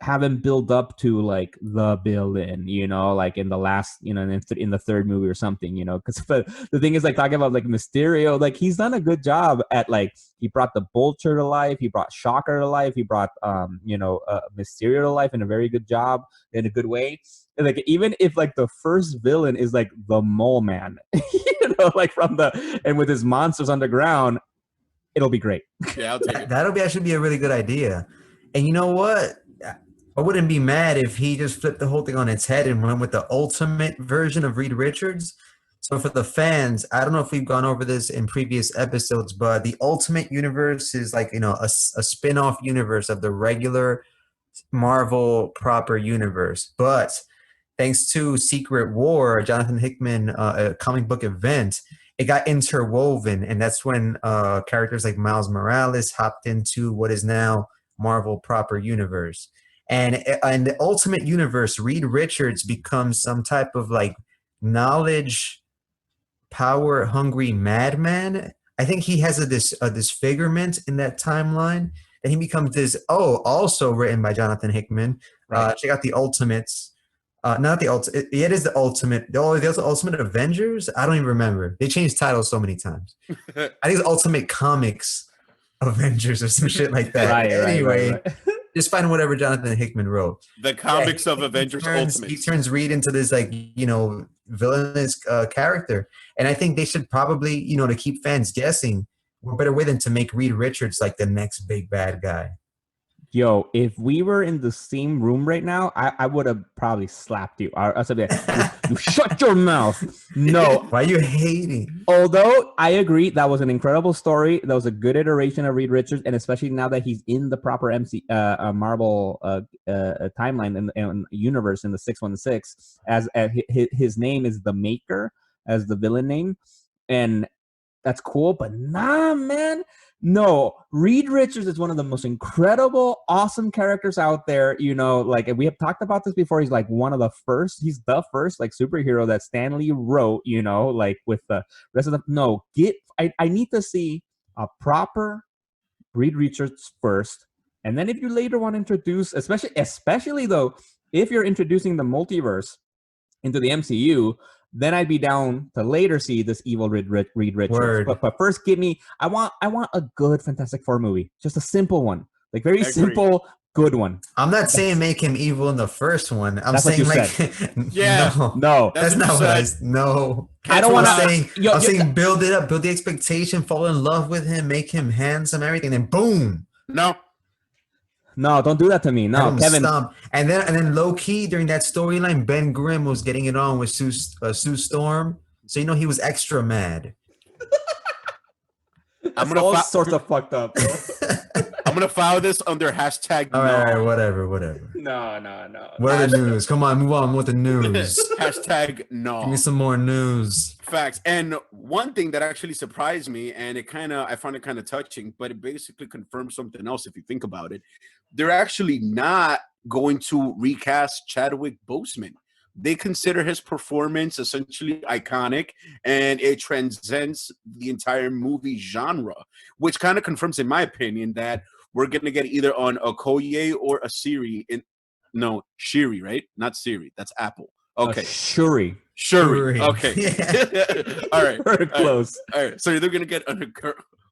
have him build up to like the villain, you know, like in the last, you know, in the third movie or something, you know, because the thing is, like, talking about like Mysterio, like, he's done a good job at, like, he brought the Vulture to life, he brought Shocker to life, he brought Mysterio to life in a very good job, in a good way. And, like, even if like the first villain is like the Mole Man, you know, like and with his monsters underground, it'll be great. Yeah, I'll take it. That'll actually be a really good idea. And you know what? I wouldn't be mad if he just flipped the whole thing on its head and went with the ultimate version of Reed Richards. So for the fans, I don't know if we've gone over this in previous episodes, but the Ultimate Universe is like, you know, a spin-off universe of the regular Marvel proper universe. But thanks to Secret War, Jonathan Hickman, a comic book event, it got interwoven, and that's when characters like Miles Morales hopped into what is now Marvel proper universe. And in the Ultimate Universe, Reed Richards becomes some type of like knowledge, power-hungry madman. I think he has a disfigurement in that timeline, and he becomes this. Oh, also written by Jonathan Hickman. Right. Check out the Ultimates. Not the Ultimate. It is the Ultimate. Oh, there's the Ultimate Avengers. I don't even remember. They changed titles so many times. I think it's Ultimate Comics Avengers or some shit like that. Right, anyway. right. Just find whatever Jonathan Hickman wrote. The comics of Avengers Ultimate. He turns Reed into this, like, you know, villainous character. And I think they should probably, you know, to keep fans guessing, what better way than to make Reed Richards like the next big bad guy. Yo, if we were in the same room right now, I would have probably slapped you. I said, you shut your mouth. No. Why are you hating? Although I agree, that was an incredible story. That was a good iteration of Reed Richards, and especially now that he's in the proper Marvel timeline and universe in the 616, as his name is the Maker as the villain name, and that's cool. But nah, man. No, Reed Richards is one of the most incredible, awesome characters out there. You know, like, we have talked about this before. He's like one of the first. He's the first like superhero that Stan Lee wrote. You know, like with the rest of the. No, I need to see a proper Reed Richards first, and then if you later want to introduce, especially though, if you're introducing the multiverse into the MCU. Then I'd be down to later see this evil Reed Richards. But first, I want a good Fantastic Four movie. Just a simple one. Like, very simple, good one. I'm not saying make him evil in the first one. I'm That's saying, what you like, no. That's not what I said. No. I don't want to. I'm saying build it up, build the expectation, fall in love with him, make him handsome, everything, then boom. No, don't do that to me. No, Kevin. Stomp. And then low key during that storyline, Ben Grimm was getting it on with Sue Storm, so you know he was extra mad. I'm gonna all sorts of fucked up. I'm gonna file this under hashtag. All right, whatever. No. What are the news? Come on, move on with the news. Hashtag no. Give me some more news. Facts. And one thing that actually surprised me, and I found it kind of touching, but it basically confirms something else if you think about it. They're actually not going to recast Chadwick Boseman. They consider his performance essentially iconic, and it transcends the entire movie genre, which kind of confirms, in my opinion, that we're going to get either on Okoye or a Siri in No, Shiri, right? Not Siri. That's Apple. Okay. Shuri. Shuri. Okay. Yeah. All right. Very close. All right. So you're either gonna get an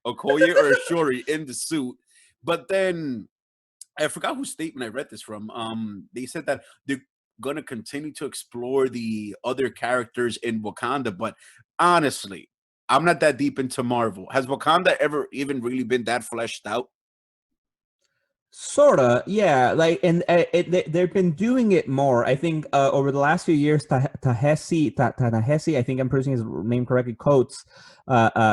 Okoye or a Shuri in the suit, but then I forgot whose statement I read this from. They said that they're gonna continue to explore the other characters in Wakanda, but honestly, I'm not that deep into Marvel. Has Wakanda ever even really been that fleshed out? Sorta, yeah. Like, and they've been doing it more. I think over the last few years, Tanahesi, I think I'm pronouncing his name correctly. Coates,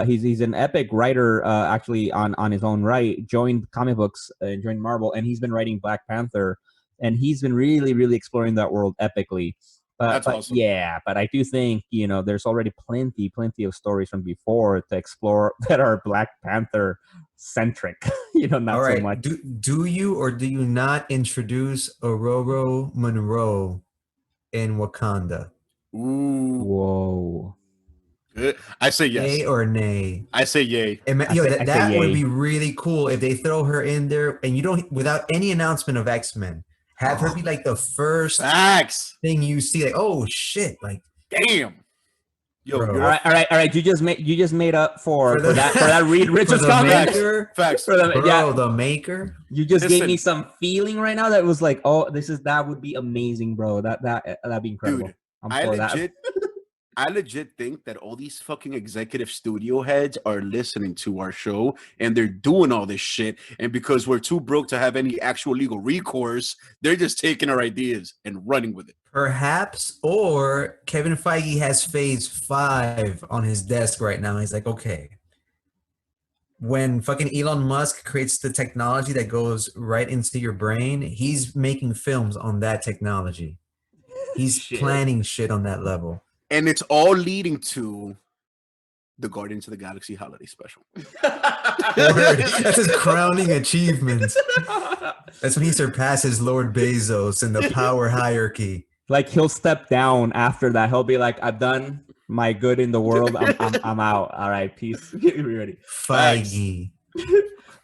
he's an epic writer, actually on his own right. Joined comic books, joined Marvel, and he's been writing Black Panther, and he's been really exploring that world epically. That's but awesome. yeah, but I do think there's already plenty of stories from before to explore that are Black Panther centric. Not All so right. much. Do you or do you not introduce Ororo Monroe in Wakanda? Ooh. Whoa. I say yes. Yay or nay? I say yay. I say That would yay. be really cool if they throw her in there and you don't, without any announcement of X-Men, have her be like the first Facts. thing you see. Like, oh shit! Like, Damn. Yo, Bro. you're All right. You just made up for the- that Reed for Richards the comment. maker, facts. For the, bro, yeah, the maker. you just gave Listen. me some feeling right now that was like, oh, that would be amazing, bro. That'd be incredible. Dude, I'm I for that. legit think that all these fucking executive studio heads are listening to our show and they're doing all this shit. And because we're too broke to have any actual legal recourse, they're just taking our ideas and running with it. Perhaps, or Kevin Feige has phase 5 on his desk right now. He's like, okay, when fucking Elon Musk creates the technology that goes right into your brain, he's making films on that technology. He's Shit. planning shit on that level. And it's all leading to the Guardians of the Galaxy holiday special. Word. That's his crowning achievement. That's when he surpasses Lord Bezos in the power hierarchy. Like, he'll step down after that. He'll be like, I've done my good in the world. I'm out. All right, peace. Get me ready. Feige.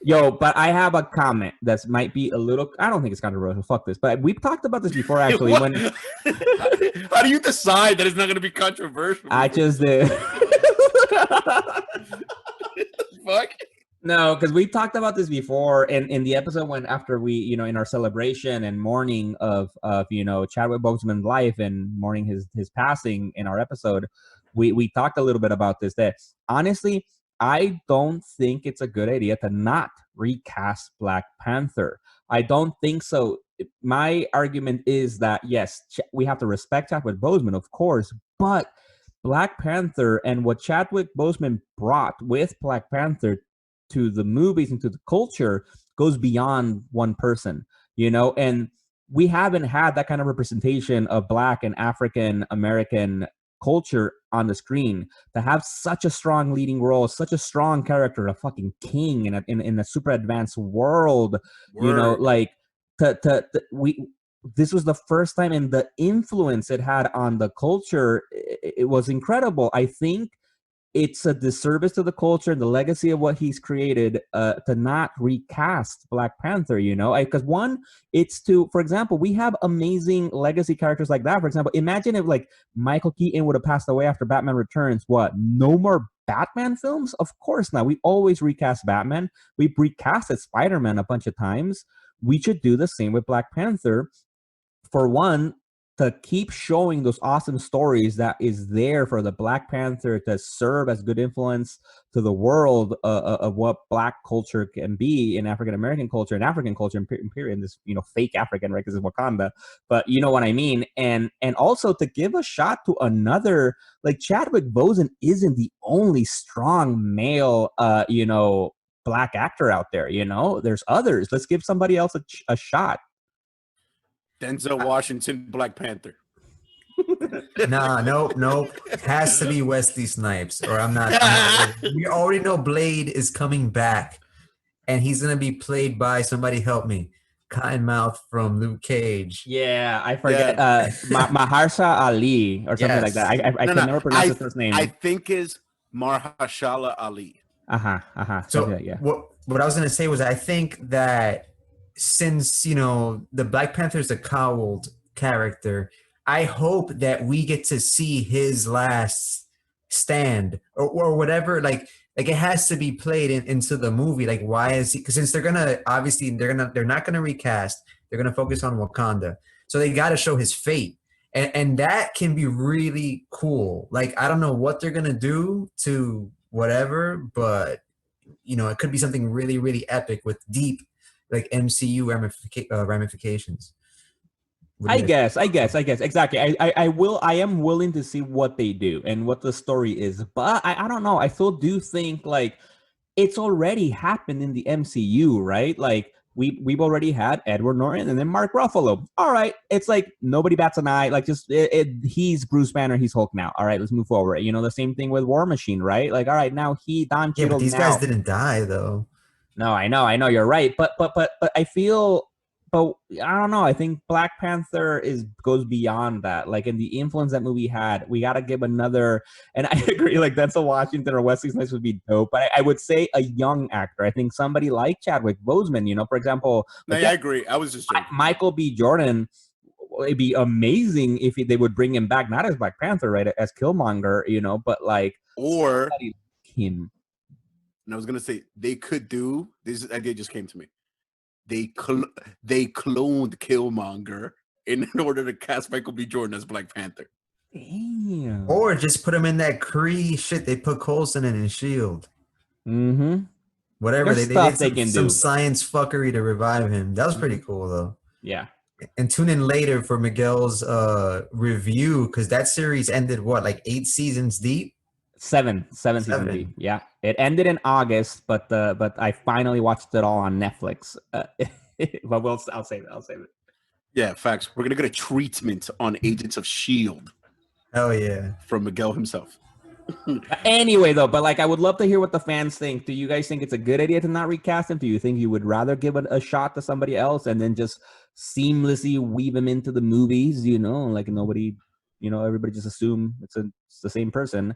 Yo, but I have a comment that might be a little, I don't think it's controversial. Fuck this. But we've talked about this before, actually. What? When How do you decide that it's not going to be controversial? I just did. Fuck. No, because we talked about this before in the episode when after we, in our celebration and mourning of Chadwick Boseman's life and mourning his passing in our episode, we talked a little bit about this. That honestly, I don't think it's a good idea to not recast Black Panther. I don't think so. My argument is that yes, we have to respect Chadwick Boseman, of course, but Black Panther and what Chadwick Boseman brought with Black Panther to the movies and to the culture goes beyond one person, and we haven't had that kind of representation of Black and African American culture on the screen. To have such a strong leading role, such a strong character, a fucking king in a super advanced world, Word. this was the first time, and the influence it had on the culture, it was incredible. I think it's a disservice to the culture and the legacy of what he's created to not recast Black Panther, because one, it's for example, we have amazing legacy characters like that. For example, imagine if like Michael Keaton would have passed away after Batman Returns. What? No more Batman films? Of course not. We always recast Batman. We've recasted Spider-Man a bunch of times. We should do the same with Black Panther. For one, to keep showing those awesome stories that is there for the Black Panther to serve as good influence to the world of what Black culture can be in African American culture and African culture in period. This fake African, right? Because it's Wakanda, but you know what I mean. And also to give a shot to another, like Chadwick Boseman isn't the only strong male, Black actor out there. There's others. Let's give somebody else a shot. Denzel Washington, Black Panther. Nah, nope. Has to be Wesley Snipes, or I'm not. We already know Blade is coming back, and he's gonna be played by somebody. Help me, Cottonmouth from Luke Cage. Yeah, I forget. Mahershala Ali or something like that. I can never pronounce his first name. I think is Mahershala Ali. So Yeah. what I was gonna say was I think that since the Black Panther is a cowled character, I hope that we get to see his last stand or whatever. Like it has to be played into the movie. Like why is he? Because since they're not gonna recast. They're gonna focus on Wakanda, so they got to show his fate. And that can be really cool. Like I don't know what they're gonna do to whatever, but it could be something really, really epic with deep, like MCU ramifications. What do you guys I guess, exactly. I am willing to see what they do and what the story is, but I don't know. I still do think like it's already happened in the MCU, right? Like we've already had Edward Norton and then Mark Ruffalo. All right, it's like nobody bats an eye. Like just he's Bruce Banner, he's Hulk now. All right, let's move forward. The same thing with War Machine, right? Like all right, now Don Yeah, Cheadle. but these now, guys didn't die though. No, I know, you're right, but I feel, but I don't know. I think Black Panther goes beyond that. Like in the influence that movie had, we got to give another. And I agree, like Denzel Washington or Wesley Snipes would be dope, but I would say a young actor. I think somebody like Chadwick Boseman, for example. No, Like yeah, I agree. I was just joking. Michael B. Jordan. It'd be amazing if they would bring him back, not as Black Panther, right, as Killmonger, but like or like him. And I was gonna say they could do this. Idea just came to me. They cloned Killmonger in order to cast Michael B. Jordan as Black Panther. Damn. Or just put him in that Kree shit they put Coulson in Shield. Mm-hmm. Whatever There's they stuff did they can some do. science fuckery to revive him. That was pretty cool though. Yeah. And tune in later for Miguel's review because that series ended like 8 seasons deep. Seven seasons deep. Yeah, it ended in August, but I finally watched it all on Netflix. But I'll save it. Yeah, facts. We're gonna get a treatment on Agents of S.H.I.E.L.D. Hell yeah, from Miguel himself. Anyway, though, but like I would love to hear what the fans think. Do you guys think it's a good idea to not recast him? Do you think you would rather give a shot to somebody else and then just seamlessly weave him into the movies? Like nobody, everybody just assume it's the same person.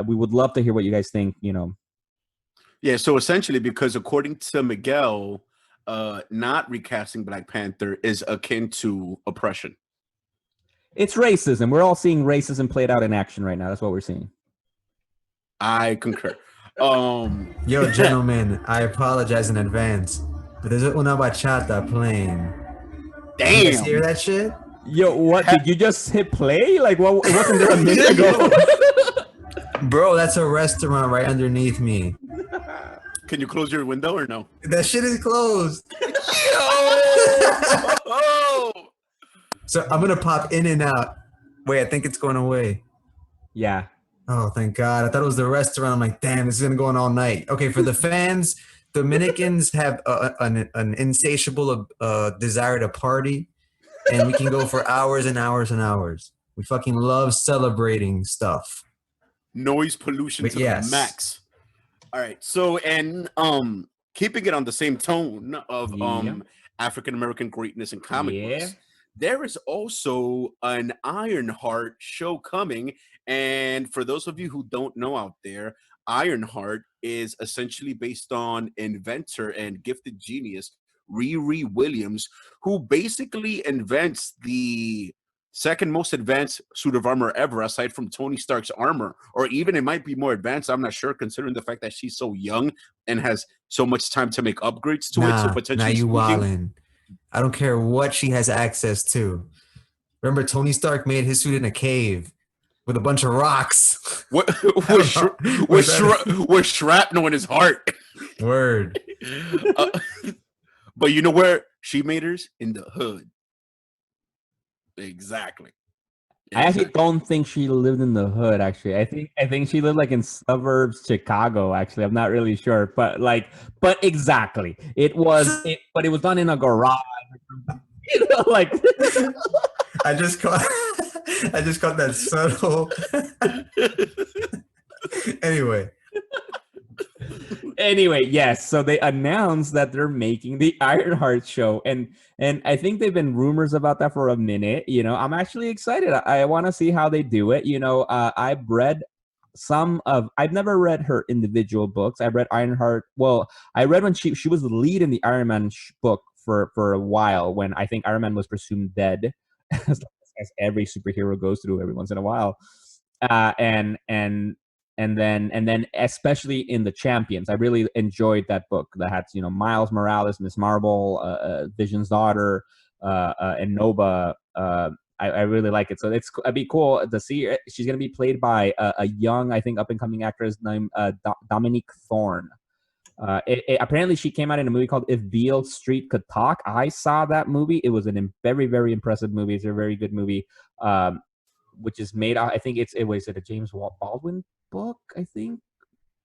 We would love to hear what you guys think. Yeah. So essentially, because according to Miguel, not recasting Black Panther is akin to oppression. It's racism. We're all seeing racism played out in action right now. That's what we're seeing. I concur. Yo, gentlemen, I apologize in advance, but there's una bachata playing. Damn. You guys hear that shit? Yo, what did you just hit play? Like, what? It wasn't there a minute ago. Bro, that's a restaurant right underneath me. Can you close your window or no? That shit is closed. Oh! So I'm gonna pop in and out. Wait, I think it's going away. Yeah. Oh, thank God. I thought it was the restaurant. I'm like, damn, this is gonna go on all night. Okay, for the fans, Dominicans have an insatiable desire to party, and we can go for hours and hours and hours. We fucking love celebrating stuff. Noise pollution to the max. All right. So, and keeping it on the same tone of African American greatness in comic books, there is also an Ironheart show coming. And for those of you who don't know out there, Ironheart is essentially based on inventor and gifted genius Riri Williams, who basically invents the second most advanced suit of armor ever, aside from Tony Stark's armor, or even it might be more advanced. I'm not sure, considering the fact that she's so young and has so much time to make upgrades to it. So potentially, you wildin'. I don't care what she has access to. Remember, Tony Stark made his suit in a cave with a bunch of rocks. With shrapnel in his heart. Word. But you know where she made hers? In the hood. Exactly. I actually don't think she lived in the hood. Actually, I think she lived like in suburbs Chicago. Actually, I'm not really sure, but exactly, it was done in a garage. Like I just caught that subtle. Anyway, yes. So they announced that they're making the Ironheart show, and I think they've been rumors about that for a minute. I'm actually excited. I want to see how they do it. I've read I've never read her individual books. I've read Ironheart. Well, I read when she was the lead in the Iron Man book for a while when I think Iron Man was presumed dead, as every superhero goes through every once in a while. And then especially in the Champions, I really enjoyed that book that had Miles Morales, Miss Marvel, Vision's daughter, and Nova. I really like it, so it'd be cool to see. She's gonna be played by a young, I think, up and coming actress named Dominique Thorne. Apparently she came out in a movie called If Beale Street Could Talk. I saw that movie. It was a very, very impressive movie. It's a very good movie, which is made out, I think it was a James Baldwin book, I think,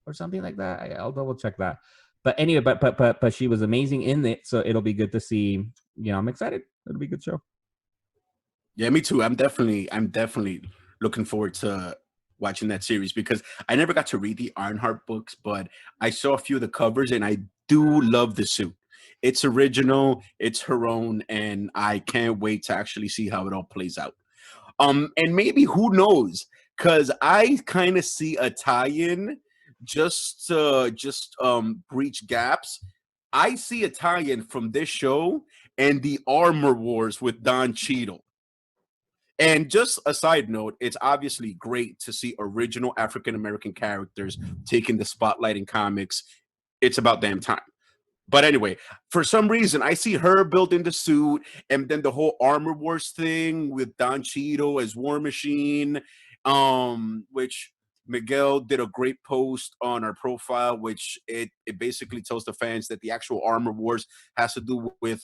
or something like that. I'll double check that. But anyway, but she was amazing in it, so it'll be good to see. I'm excited. It'll be a good show. Yeah, me too. I'm definitely looking forward to watching that series because I never got to read the Ironheart books, but I saw a few of the covers and I do love the suit. It's original, it's her own, and I can't wait to actually see how it all plays out. And maybe, who knows, because I kind of see a tie-in just breach gaps. I see a tie-in from this show and the Armor Wars with Don Cheadle. And just a side note, it's obviously great to see original African-American characters taking the spotlight in comics. It's about damn time. But anyway, for some reason, I see her building the suit, and then the whole Armor Wars thing with Don Cheadle as War Machine, which Miguel did a great post on our profile, which it basically tells the fans that the actual Armor Wars has to do with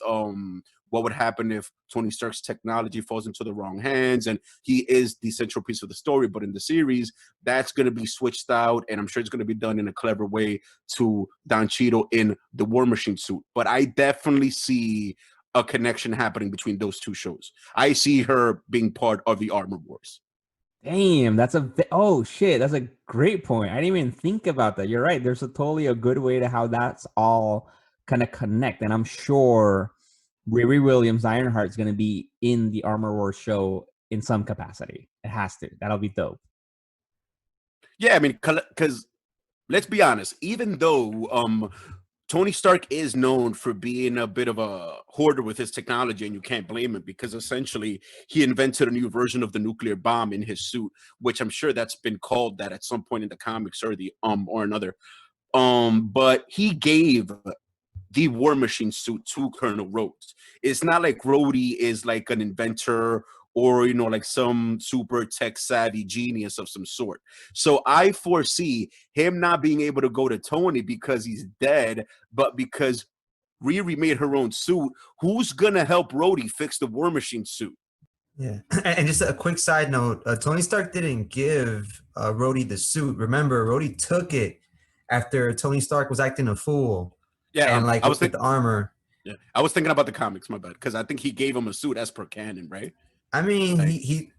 what would happen if Tony Stark's technology falls into the wrong hands, and he is the central piece of the story. But in the series, that's going to be switched out, and I'm sure it's going to be done in a clever way to Don Cheadle in the War Machine suit. But I definitely see a connection happening between those two shows. I see her being part of the Armor Wars. Damn, oh shit, that's a great point. I didn't even think about that. You're right. There's totally a good way to how that's all kind of connect, and I'm sure Riri Williams, Ironheart, is going to be in the Armor Wars show in some capacity. It has to. That'll be dope. Yeah, I mean, because let's be honest, even though Tony Stark is known for being a bit of a hoarder with his technology, and you can't blame him because essentially he invented a new version of the nuclear bomb in his suit, which I'm sure that's been called that at some point in the comics or or another. But he gave the War Machine suit to Colonel Rhodes. It's not like Rhodey is like an inventor or, like some super tech savvy genius of some sort. So I foresee him not being able to go to Tony because he's dead, but because Riri made her own suit. Who's going to help Rhodey fix the War Machine suit? Yeah. And just a quick side note, Tony Stark didn't give Rhodey the suit. Remember, Rhodey took it after Tony Stark was acting a fool. Yeah, and I was with the armor. Yeah, I was thinking about the comics, my bad, because I think he gave him a suit as per canon, right? I mean, he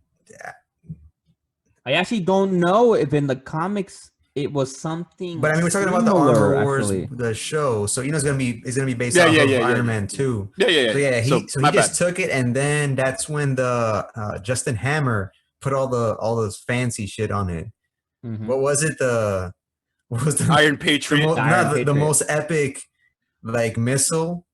I actually don't know if in the comics it was something. But I mean, we're talking about the Armor Wars, the show, so it's gonna be based off of Iron Man 2. Yeah. So he just took it, and then that's when the Justin Hammer put all those fancy shit on it. Mm-hmm. What was the Iron Patriot? The most epic missile,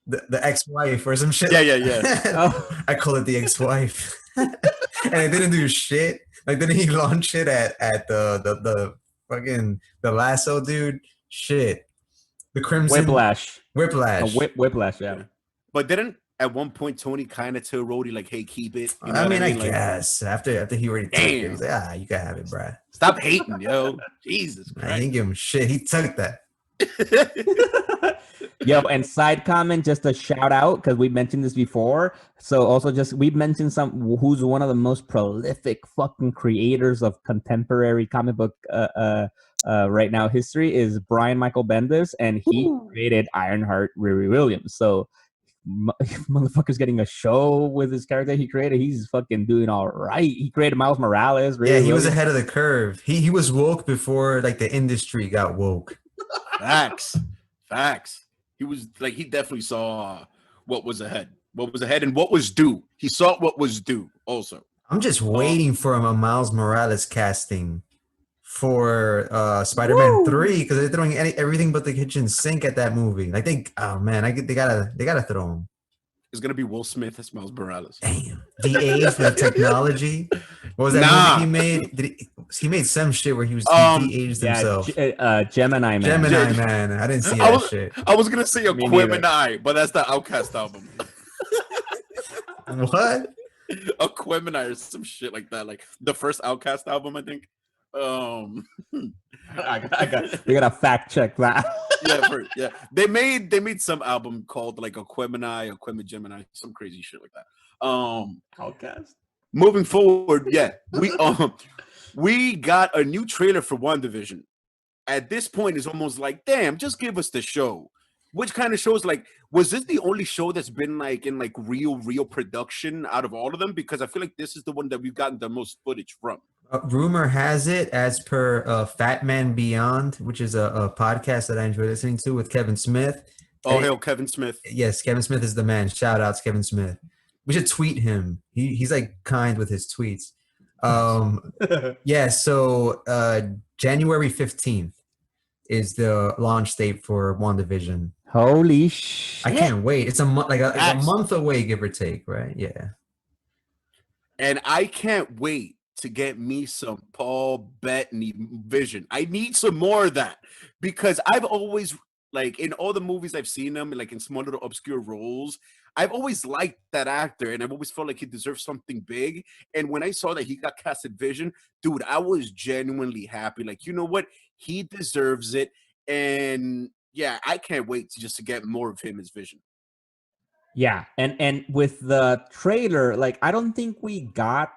the ex-wife or some shit. Yeah. I call it the ex-wife, and it didn't do shit. Didn't he launch it at the fucking the lasso dude? Shit, the Crimson Whiplash. Whiplash. Yeah. But didn't at one point Tony kind of tell Rhodey like, "Hey, keep it." You know I guess after he already took it, he was like, you can have it, bruh. Stop hating, yo. Jesus Christ. I didn't give him shit. He took that. Yo, and side comment, just a shout out because we mentioned this before. So also we mentioned who's one of the most prolific fucking creators of contemporary comic book right now history is Brian Michael Bendis, and he created Ironheart, Riri Williams. So motherfucker's getting a show with his character he created. He's fucking doing all right. He created Miles Morales. Riri Williams was ahead of the curve. He was woke before the industry got woke. Facts. He was he definitely saw what was ahead and what was due. He saw what was due also. I'm just waiting for a Miles Morales casting for Spider-Man 3 because they're throwing everything but the kitchen sink at that movie. I think, oh man, they gotta throw him. It's gonna be Will Smith as Miles Morales. Damn, de-aged for the technology. What was that movie he made? He made some shit where he de-aged himself. Gemini Man. Gemini Man. I didn't see that shit. I was gonna say Aquemini, but that's the Outcast album. What? Aquemini or some shit like that, like the first Outcast album, I think. We gotta fact check that. yeah. They made some album called like Aquemini, Gemini, some crazy shit like that. Outcast. Moving forward, we got a new trailer for WandaVision. At this point, it's almost like, damn, just give us the show. Which kind of shows, like, was this the only show that's been like in like real production out of all of them? Because I feel like this is the one that we've gotten the most footage from. Rumor has it, as per Fat Man Beyond, which is a podcast that I enjoy listening to with Kevin Smith. Oh, hail Kevin Smith. Yes, Kevin Smith is the man. Shout out to Kevin Smith. We should tweet him. He's like kind with his tweets. So January 15th is the launch date for WandaVision. Holy shit. I can't wait. It's a month away, give or take, right? Yeah. And I can't wait to get me some Paul Bettany vision. I need some more of that because I've always, like, in all the movies I've seen him, like in small little obscure roles, I've always liked that actor and I've always felt like he deserved something big. And when I saw that he got casted Vision, dude, I was genuinely happy. Like, you know what? He deserves it. And yeah, I can't wait to get more of him as Vision. Yeah, and with the trailer, like, I don't think we got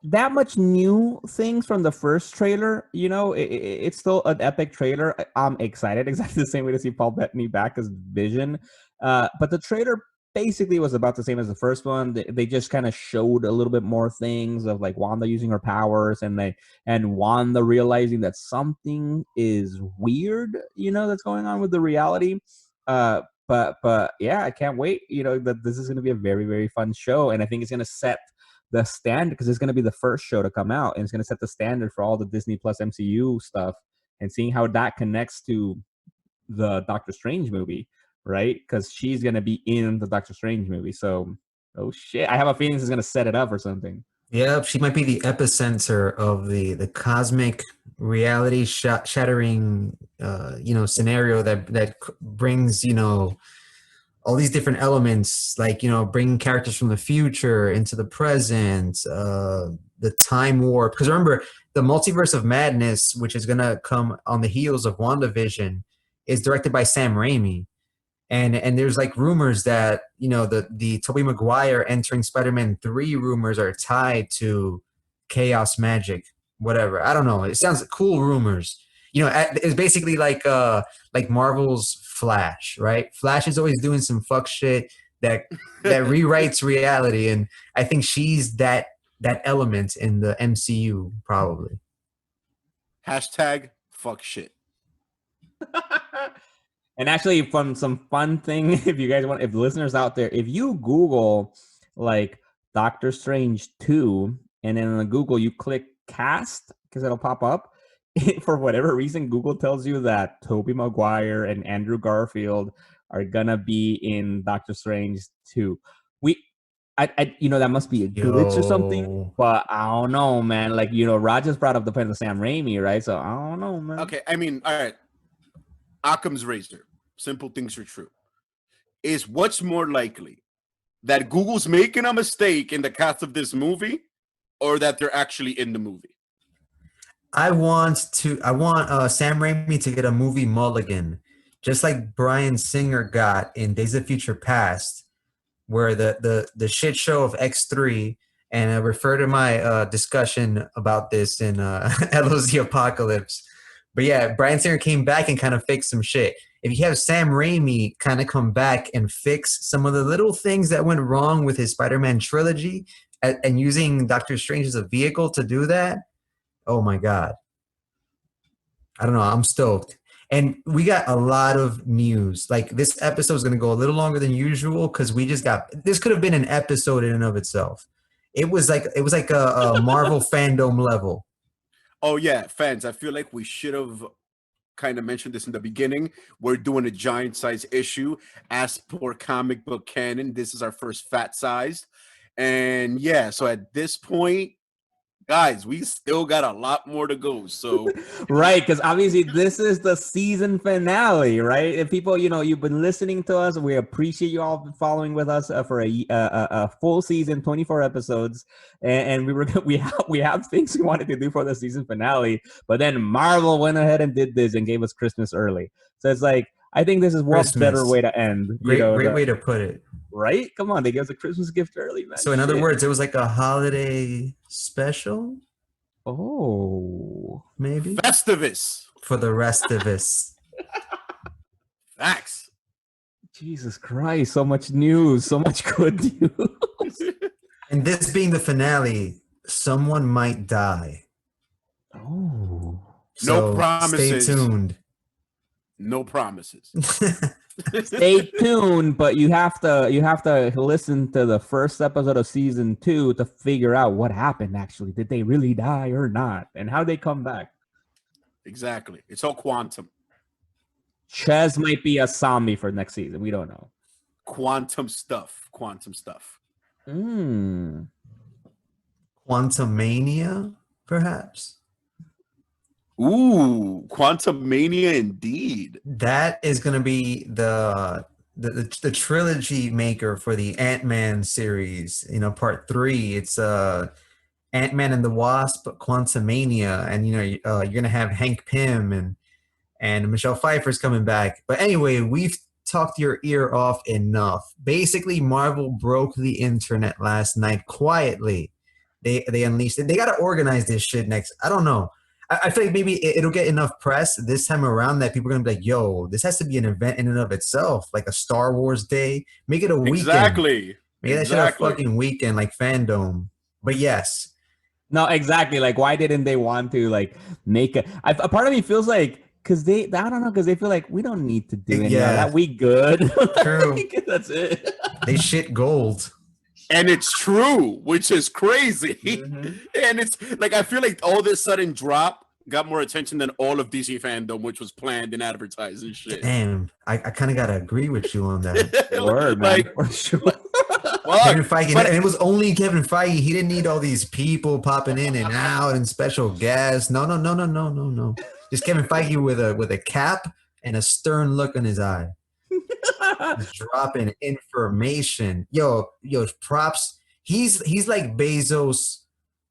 that much new things from the first trailer. You know, it's still an epic trailer. I'm excited, exactly the same way to see Paul Bettany back as Vision. But the trailer basically was about the same as the first one. They just kind of showed a little bit more things of like Wanda using her powers and Wanda realizing that something is weird, you know, that's going on with the reality. But yeah, I can't wait. You know, that this is going to be a very, very fun show, and I think it's going to set the standard because it's going to be the first show to come out, and it's going to set the standard for all the Disney Plus MCU stuff, and seeing how that connects to the Doctor Strange movie, right? Because she's going to be in the Doctor Strange movie. So, oh shit, I have a feeling this is going to set it up or something. Yeah, she might be the epicenter of the cosmic reality shattering scenario that brings, you know, all these different elements, like, you know, bringing characters from the future into the present, the time warp. Because remember, the Multiverse of Madness, which is gonna come on the heels of WandaVision, is directed by Sam Raimi. And there's like rumors that, you know, the Tobey Maguire entering Spider-Man 3 rumors are tied to chaos magic, whatever. I don't know. It sounds like cool rumors. You know, it's basically like Marvel's Flash, right? Flash is always doing some fuck shit that rewrites reality, and I think she's that element in the MCU probably. Hashtag fuck shit. And actually, from some fun thing, if you guys want, if listeners out there, if you Google like Doctor Strange 2, and then on Google you click cast, because it'll pop up. For whatever reason, Google tells you that Tobey Maguire and Andrew Garfield are gonna be in Doctor Strange 2. I you know, that must be a glitch or something, but I don't know, man. Like, you know, Rod just brought up the point of Sam Raimi, right? So I don't know, man. Okay, I mean, all right. Occam's razor. Simple things are true. Is what's more likely that Google's making a mistake in the cast of this movie, or that they're actually in the movie? I want Sam Raimi to get a movie mulligan, just like Bryan Singer got in Days of Future Past, where the shit show of X3, and I refer to my discussion about this in LoZ Apocalypse. But yeah, Bryan Singer came back and kind of fixed some shit. If you have Sam Raimi kind of come back and fix some of the little things that went wrong with his Spider-Man trilogy, and using Doctor Strange as a vehicle to do that, oh my God. I don't know. I'm stoked. And we got a lot of news. Like, this episode is going to go a little longer than usual because this could have been an episode in and of itself. It was like a Marvel fandom level. Oh yeah, fans. I feel like we should have kind of mentioned this in the beginning. We're doing a giant size issue. As per comic book canon, this is our first fat sized. And yeah, so at this point, guys, we still got a lot more to go. So Right, because obviously this is the season finale, right? If people, you've been listening to us, we appreciate you all following with us for a full season, 24 episodes, and we have things we wanted to do for the season finale, but then Marvel went ahead and did this and gave us Christmas early. So it's like, I think this is what Christmas. better way to end. Great way to put it. Right? Come on, they gave us a Christmas gift early, man. So in other words, it was like a holiday special, Oh, maybe Festivus. for the rest of us. Facts. Jesus Christ, so much news, so much good news. And this being the finale, someone might die. Oh. No So promises. Stay tuned. No promises. Stay tuned, but you have to listen to the first episode of season 2 to figure out what happened actually. Did they really die or not? And how they come back? Exactly. It's all quantum. Ches might be a zombie for next season. We don't know. Quantum stuff. Quantum stuff. Mm. Quantum Mania, perhaps. Ooh, Quantum Mania indeed. That is going to be the trilogy maker for the Ant-Man series. Part 3. It's Ant-Man and the Wasp, Quantum Mania, and you're going to have Hank Pym and Michelle Pfeiffer's coming back. But anyway, we've talked your ear off enough. Basically, Marvel broke the internet last night quietly. They unleashed it. They got to organize this shit next. I don't know. I feel like maybe it'll get enough press this time around that people are going to be like, yo, this has to be an event in and of itself, like a Star Wars day. Make it a weekend. Exactly. Make that shit a fucking weekend, like fandom. But yes. No, exactly. Like, why didn't they want to make a part of me feels like, because I don't know, because they feel like we don't need to do any of that. We good. True. That's it. They shit gold. And it's true, which is crazy. Mm-hmm. And it's like, I feel like all this sudden drop got more attention than all of DC fandom, which was planned and advertised and shit. Damn, I kind of got to agree with you on that. Word, man. For sure. Kevin Feige, and it was only Kevin Feige. He didn't need all these people popping in and out and special guests. No. Just Kevin Feige with a cap and a stern look in his eye. Just dropping information. Yo, props. He's like Bezos,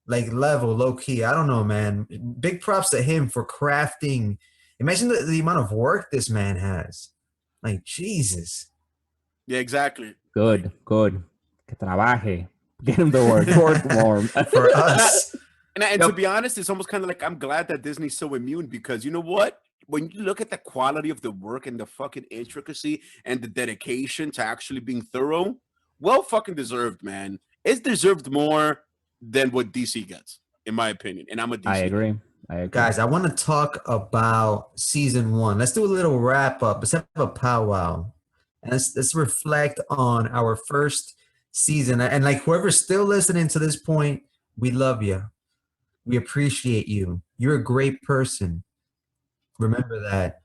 like level, low key. I don't know, man. Big props to him for crafting. Imagine the amount of work this man has. Like, Jesus. Yeah, exactly. Good. Que trabaje. Get him the word warm. For us. And to be honest, it's almost kind of like, I'm glad that Disney's so immune, because you know what? When you look at the quality of the work and the fucking intricacy and the dedication to actually being thorough, well fucking deserved, man. It's deserved more than what DC gets, in my opinion. And I'm a DC. I agree. Guys, I want to talk about season 1. Let's do a little wrap up. Let's have a powwow. And let's reflect on our first season. And like whoever's still listening to this point, we love you. We appreciate you. You're a great person. Remember that.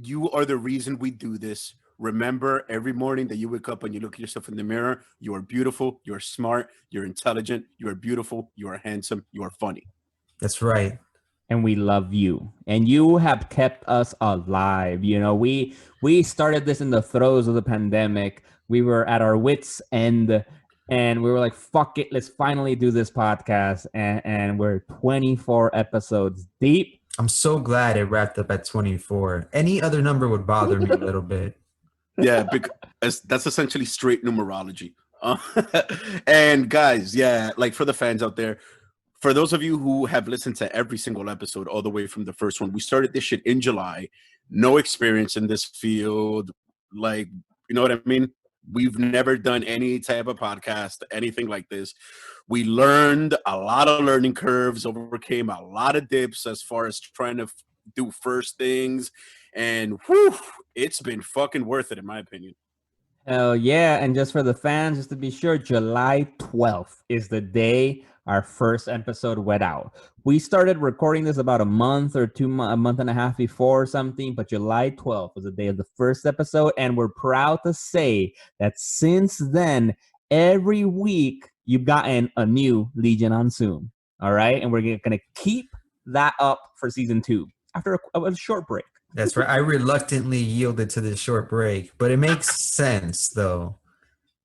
You are the reason we do this. Remember, every morning that you wake up and you look at yourself in the mirror, you are beautiful, you're smart, you're intelligent, you are beautiful, you are handsome, you are funny. That's right. And we love you. And you have kept us alive. We started this in the throes of the pandemic. We were at our wits' end. And we were like, fuck it, let's finally do this podcast. And we're 24 episodes deep. I'm so glad it wrapped up at 24. Any other number would bother me a little bit. Yeah, because that's essentially straight numerology. And guys, yeah, like for the fans out there, for those of you who have listened to every single episode all the way from the first one, we started this shit in July. No experience in this field. Like, you know what I mean? We've never done any type of podcast, anything like this. We learned a lot of learning curves, overcame a lot of dips as far as trying to do first things. And whew, it's been fucking worth it, in my opinion. Hell yeah. And just for the fans, just to be sure, July 12th is the day our first episode went out. We started recording this about a month or a month and a half before or something, but July 12th was the day of the first episode, and we're proud to say that since then, every week you've gotten a new Legion on Zoom. All right, and we're going to keep that up for season 2 after a short break. That's right. I reluctantly yielded to this short break, but it makes sense though.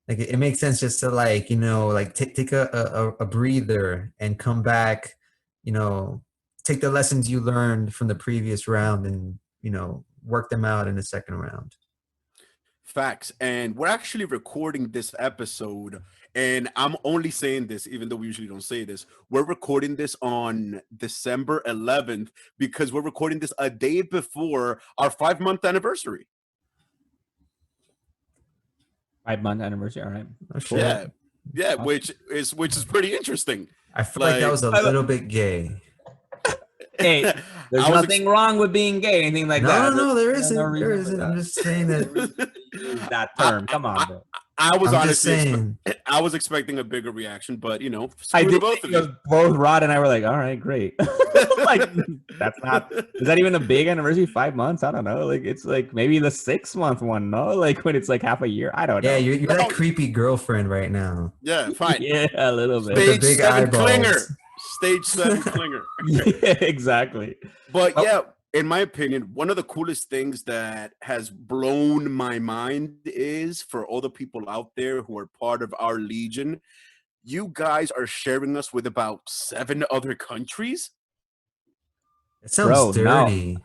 Like it makes sense just to like, you know, like take a breather and come back, you know, take the lessons you learned from the previous round and, you know, work them out in the second round. Facts. And we're actually recording this episode, and I'm only saying this, even though we usually don't say this. We're recording this on December 11th because we're recording this a day before our 5-month anniversary. 5-month anniversary. All right. Oh, shit. Yeah, Awesome. which is pretty interesting. I feel like that was a little bit gay. Hey, there's nothing wrong with being gay, anything like that. No, there There's isn't. no reason There for isn't. that. I'm just saying that. Use that term. Come on, bro. I was I'm just honestly, saying. I was expecting a bigger reaction, but you know, I screw did both of because you. both Rod and I were like, all right, great. Like, that's not, is that even a big anniversary? 5 months? I don't know. Like, it's like maybe the 6-month one, no? Like when it's like half a year. I don't know. Yeah, you're that creepy girlfriend right now. Yeah, fine. Yeah, a little bit. With the Stage big 7 eyeballs. clinger. Stage 7 clinger. Yeah, exactly. But Oh. yeah, in my opinion, one of the coolest things that has blown my mind is for all the people out there who are part of our Legion, you guys are sharing us with about 7 other countries. It sounds Bro, no. dirty.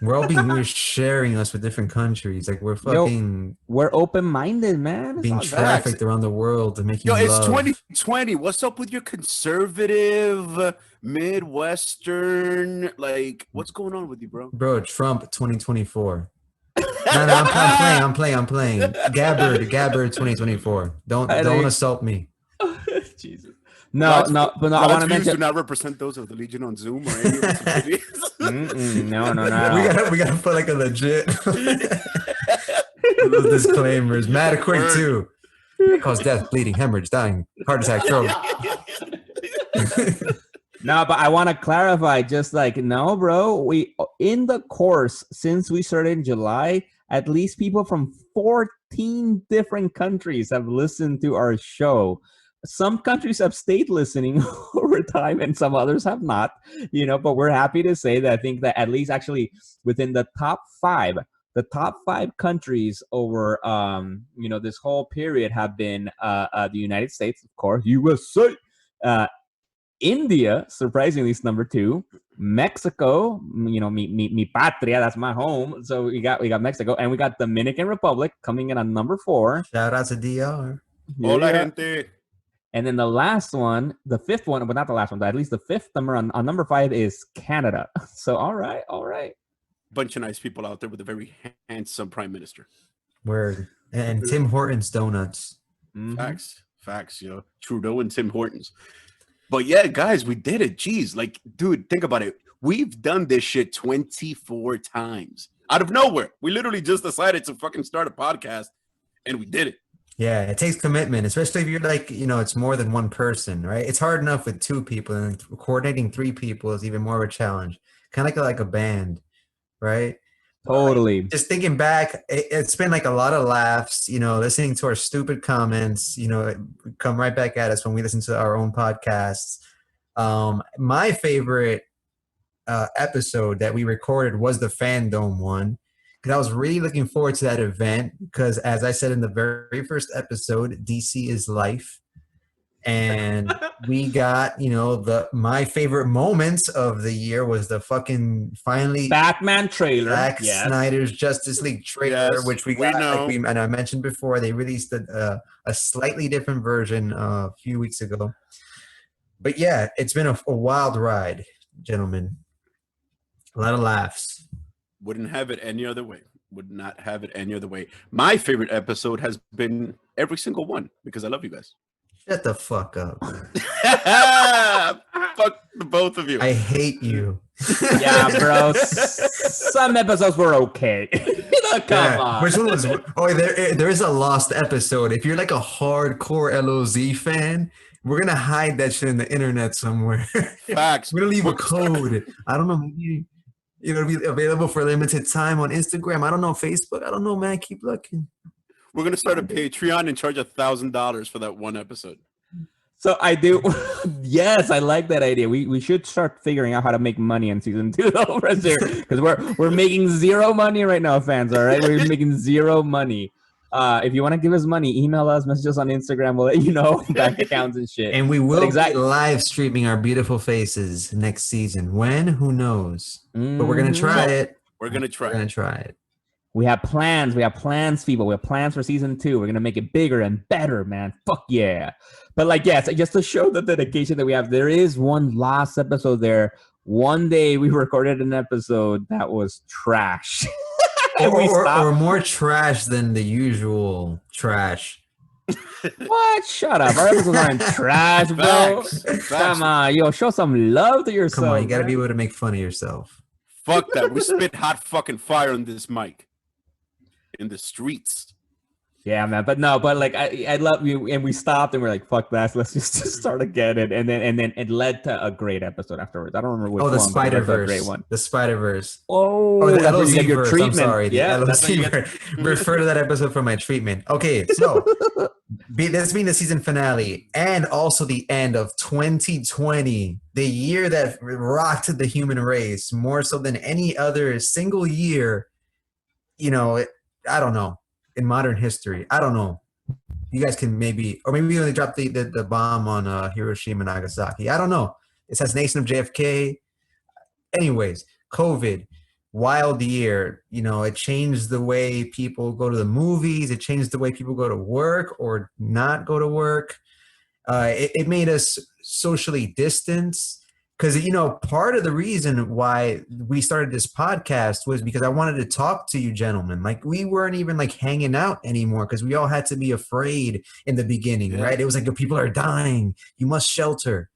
We're sharing us with different countries. Like we're fucking We're open-minded, man. It's being all that. trafficked around the world to make you Yo, it's love. 2020. What's up with your conservative, Midwestern? Like, what's going on with you, bro? Bro, Trump 2024. No, I'm playing. Gabbard 2024. Don't assault me. Jesus. No, but no, I want to views mention. do not represent those of the Legion on Zoom or any of its affiliates. No. We gotta put like a legit those disclaimers. Mad quick too. Cause death, bleeding, hemorrhage, dying, heart attack, stroke. No, but I want to clarify, just like, no, bro, we, in the course, since we started in July, at least people from 14 different countries have listened to our show. Some countries have stayed listening over time and some others have not, you know, but we're happy to say that I think that at least actually within the top 5 countries over, you know, this whole period have been the United States, of course, USA, India, surprisingly, is number 2. Mexico, you know, mi patria, that's my home. So we got Mexico, and we got Dominican Republic coming in on number 4. Shout out to DR. Hola, gente. And then the last one, the 5th one, but not the last one, but at least the 5th number on number 5 is Canada. So all right. Bunch of nice people out there with a very handsome prime minister. Word. And Tim Hortons donuts. Mm-hmm. Facts, yo. Trudeau and Tim Hortons. But yeah, guys, we did it. Jeez, like, dude, think about it. We've done this shit 24 times out of nowhere. We literally just decided to fucking start a podcast, and we did it. Yeah, it takes commitment, especially if you're like, you know, it's more than one person, right? It's hard enough with 2 people, and coordinating 3 people is even more of a challenge. Kind of like a band, right? Totally. Like, just thinking back, it's been like a lot of laughs, you know, listening to our stupid comments, you know, come right back at us when we listen to our own podcasts. My favorite episode that we recorded was the Fandom one, because I was really looking forward to that event because, as I said in the very first episode, DC is life. And we got, you know, my favorite moments of the year was the fucking finally Batman trailer. Zack Yes. Snyder's Justice League trailer, Yes, which we we got, know. and I mentioned before, they released a slightly different version a few weeks ago. But yeah, it's been a wild ride, gentlemen. A lot of laughs. Wouldn't have it any other way. Would not have it any other way. My favorite episode has been every single one because I love you guys. Shut the fuck up. Fuck the both of you. I hate you. Yeah, bro. Some episodes were okay. Come on. Which one was? Oh, there is a lost episode. If you're like a hardcore LoZ fan, we're gonna hide that shit in the internet somewhere. Facts. We're gonna leave a code. I don't know. Maybe, it'll be available for a limited time on Instagram. I don't know, Facebook. I don't know, man. Keep looking. We're gonna start a Patreon and charge $1,000 for that one episode. So I do. Yes, I like that idea. We should start figuring out how to make money in season 2 over there, because we're making zero money right now, fans. All right, we're making zero money. If you want to give us money, email us, message us on Instagram. We'll let you know, bank accounts and shit. And we will be live streaming our beautiful faces next season. When? Who knows? But we're gonna try it. We're gonna try. We're gonna try it. We have plans. We have plans, people. We have plans for season 2. We're gonna make it bigger and better, man. Fuck yeah. But like, yes, just to show the dedication that we have, there is one last episode there. One day we recorded an episode that was trash. or more trash than the usual trash. What? Shut up. Our episodes aren't trash, bro. Facts. Come on, yo, show some love to yourself. Come on, you gotta be able to make fun of yourself. Fuck that. We spit hot fucking fire on this mic. In the streets. Yeah, man. But no, but like I love you, and we stopped and we're like, fuck that. Let's just start again. And then it led to a great episode afterwards. I don't remember which one. The Spider-Verse. Great one. The Spider-Verse. Oh, the that's where you get your LoZ-verse. treatment. I'm sorry. Yeah, the that's where you LoZ-verse. Refer to that episode for my treatment. Okay, so this being the season finale and also the end of 2020, the year that rocked the human race more so than any other single year, I don't know, in modern history. I don't know. You guys can maybe they dropped the bomb on Hiroshima and Nagasaki. I don't know. Assassination of JFK. Anyways, COVID, wild year. It changed the way people go to the movies. It changed the way people go to work or not go to work. It made us socially distance. Because, part of the reason why we started this podcast was because I wanted to talk to you gentlemen. Like, we weren't even, like, hanging out anymore because we all had to be afraid in the beginning, right? It was like, people are dying. You must shelter.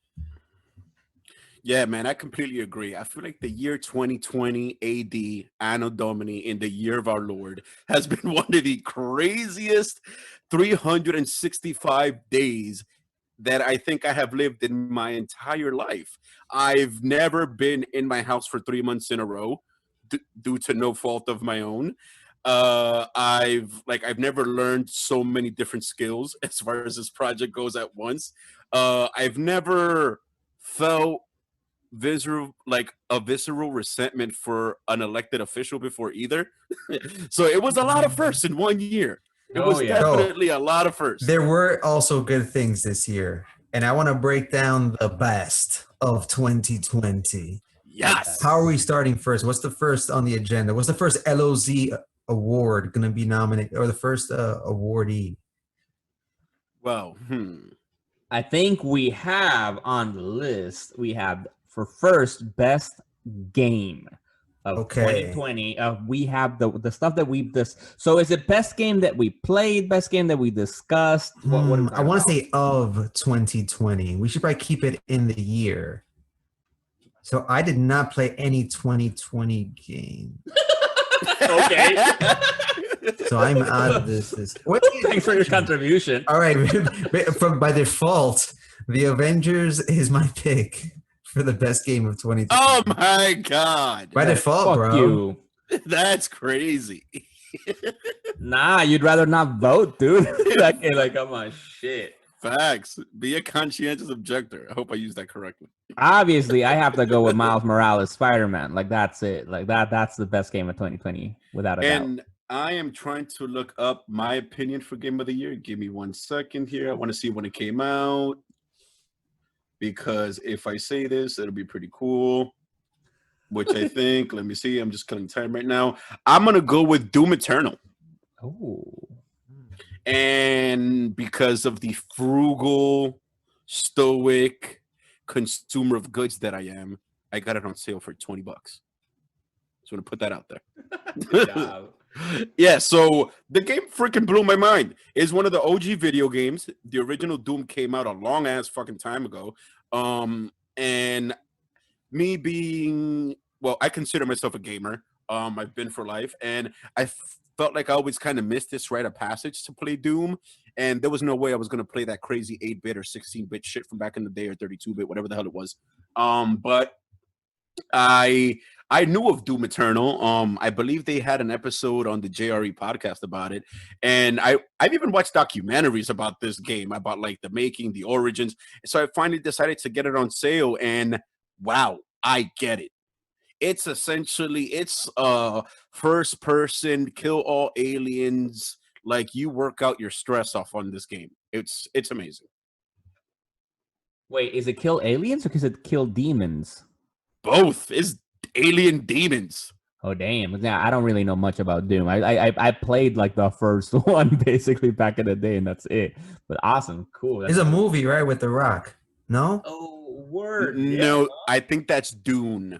Yeah, man, I completely agree. I feel like the year 2020 AD, Anno Domini, in the year of our Lord, has been one of the craziest 365 days that I think I have lived in my entire life. I've never been in my house for 3 months in a row due to no fault of my own. I've never learned so many different skills as far as this project goes at once. I've never felt visceral resentment for an elected official before either. So it was a lot of firsts in 1 year. It was definitely a lot of firsts. There were also good things this year, and I want to break down the best of 2020. Yes. How are we starting first? What's the first on the agenda? What's the first LoZ award going to be nominated, or the first awardee? Well, I think we have on the list, we have for first best game of 2020. We have the stuff that we've so is it best game that we played, best game that we discussed? What I want to say of 2020. We should probably keep it in the year. So I did not play any 2020 game. Okay. So I'm out of this. Thanks for your contribution. All right. By default, The Avengers is my pick for the best game of 2020. Oh my God. By default, Fuck bro. you. That's crazy. Nah, you'd rather not vote, dude. like, come on, shit. Facts. Be a conscientious objector. I hope I used that correctly. Obviously, I have to go with Miles Morales, Spider-Man. Like, that's it. Like, that's the best game of 2020, without a doubt. And I am trying to look up my opinion for Game of the Year. Give me 1 second here. I want to see when it came out. Because if I say this, it'll be pretty cool. Which I think, let me see. I'm just killing time right now. I'm going to go with Doom Eternal. Oh. And because of the frugal, stoic consumer of goods that I am, I got it on sale for $20. Just want to put that out there. Good job. Yeah, so the game freaking blew my mind. It's one of the OG video games. The original Doom came out a long ass fucking time ago. And me being well, I consider myself a gamer. I've been for life, and felt like I always kind of missed this rite of passage to play Doom. And there was no way I was gonna play that crazy 8-bit or 16-bit shit from back in the day or 32-bit, whatever the hell it was. But I knew of Doom Eternal. I believe they had an episode on the JRE podcast about it, and I've even watched documentaries about this game, about like the making, the origins. So I finally decided to get it on sale, and wow, I get it. It's essentially first person kill all aliens. Like you work out your stress off on this game. It's amazing. Wait, is it kill aliens or is it kill demons? Both is alien demons. Oh damn! Yeah, I don't really know much about Doom. I played like the first one basically back in the day, and that's it. But awesome, cool. There's a movie, right, with The Rock? No? Oh, word. No, Yeah. I think that's Dune.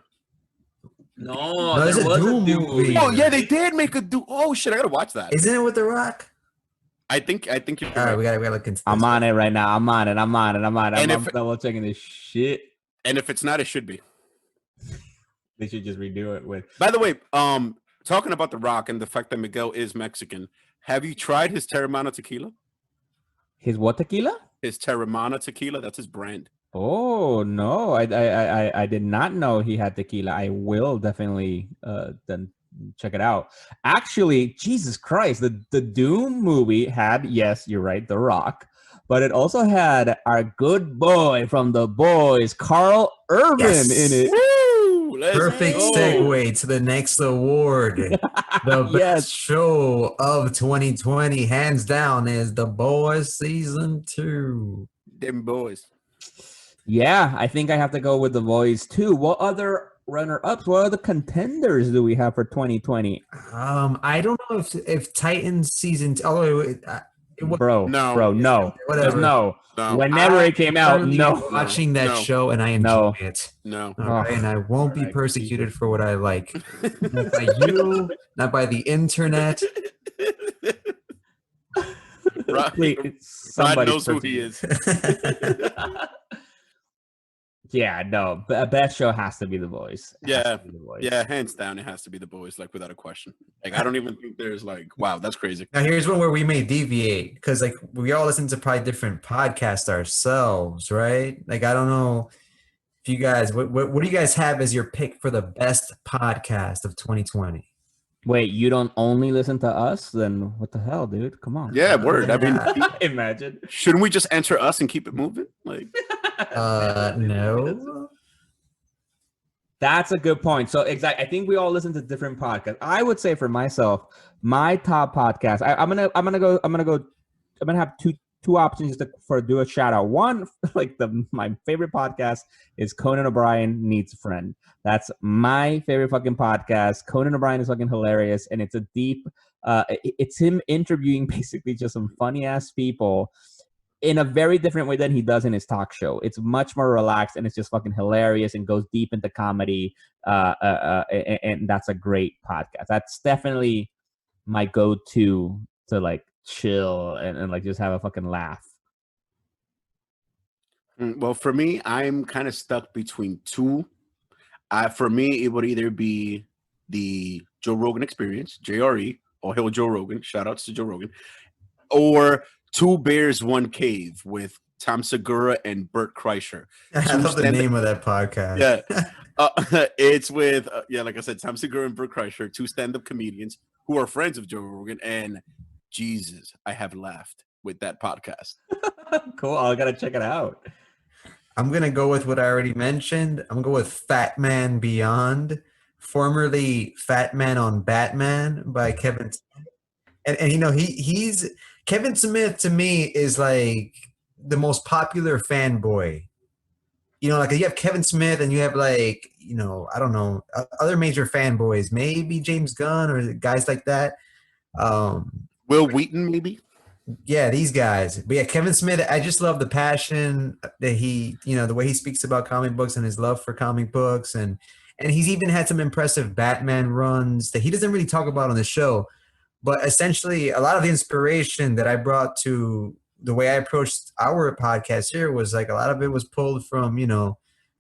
No, there's there a was Doom a Doom movie. movie. Oh yeah, they did make a Dune. Oh shit, I gotta watch that. Isn't it with The Rock? I think you're All right, right. we gotta look into this. I'm on it right now. I'm on it. And I'm if- double checking this shit. And if it's not, it should be. They should just redo it with. By the way, talking about The Rock and the fact that Miguel is Mexican, have you tried his Terramana tequila? His what tequila? His Terramana tequila, that's his brand. Oh no, I did not know he had tequila. I will definitely then check it out. Actually, Jesus Christ, the Doom movie had, yes, you're right, The Rock, but it also had our good boy from The Boys, Carl Urban, Yes. in it. Woo! Let's Perfect go. segue to the next award. The best Yes. show of 2020, hands down, is The Boys Season 2. Them boys. Yeah, I think I have to go with The Boys too. What other runner-ups? What other contenders do we have for 2020? I don't know if Titans season. Oh, it was Bro, No. no. Whatever. No. No. Whenever it came out, currently no. watching that No. show, and I enjoy No. it. No. All right, and I won't be Alright, persecuted for what I like. Not by you, not by the internet. Rod, Please, Rod somebody knows who he is. Yeah, no. Best show has to be The Boys. It has Yeah. to be The Boys. Yeah, hands down, it has to be The Boys, like without a question. Like I don't even think there's like, wow, that's crazy. Now here's one where we may deviate because like we all listen to probably different podcasts ourselves, right? Like I don't know if you guys what do you guys have as your pick for the best podcast of 2020? Wait, you don't only listen to us? Then what the hell, dude? Come on. Yeah, word. I mean, Imagine. shouldn't we just enter us and keep it moving? Like, No. That's a good point. So exactly, I think we all listen to different podcasts. I would say for myself, my top podcast. I'm gonna have two options for do a shout out. One, like my favorite podcast is Conan O'Brien Needs a Friend. That's my favorite fucking podcast. Conan O'Brien is fucking hilarious, and it's a deep. It's him interviewing basically just some funny ass people in a very different way than he does in his talk show. It's much more relaxed and it's just fucking hilarious and goes deep into comedy. And that's a great podcast. That's definitely my go-to to like chill and like just have a fucking laugh. well, for me, I'm kind of stuck between two. For me, it would either be the Joe Rogan Experience, JRE, or Hill Joe Rogan. Shout outs to Joe Rogan, or Two Bears, One Cave with Tom Segura and Bert Kreischer. I love the name of that podcast. Yeah, it's with like I said, Tom Segura and Bert Kreischer, two stand-up comedians who are friends of Joe Rogan. And Jesus, I have laughed with that podcast. Cool. I gotta check it out. I'm gonna go with what I already mentioned. I'm gonna go with Fat Man Beyond, formerly Fat Man on Batman by Kevin Smith. And you know he's Kevin Smith to me is like the most popular fanboy. You know, like you have Kevin Smith and you have like, you know, I don't know, other major fanboys, maybe James Gunn or guys like that. Will Wheaton, maybe? Yeah, these guys. But yeah, Kevin Smith, I just love the passion that he, you know, the way he speaks about comic books and his love for comic books. And he's even had some impressive Batman runs that he doesn't really talk about on the show. But essentially, a lot of the inspiration that I brought to the way I approached our podcast here was like a lot of it was pulled from,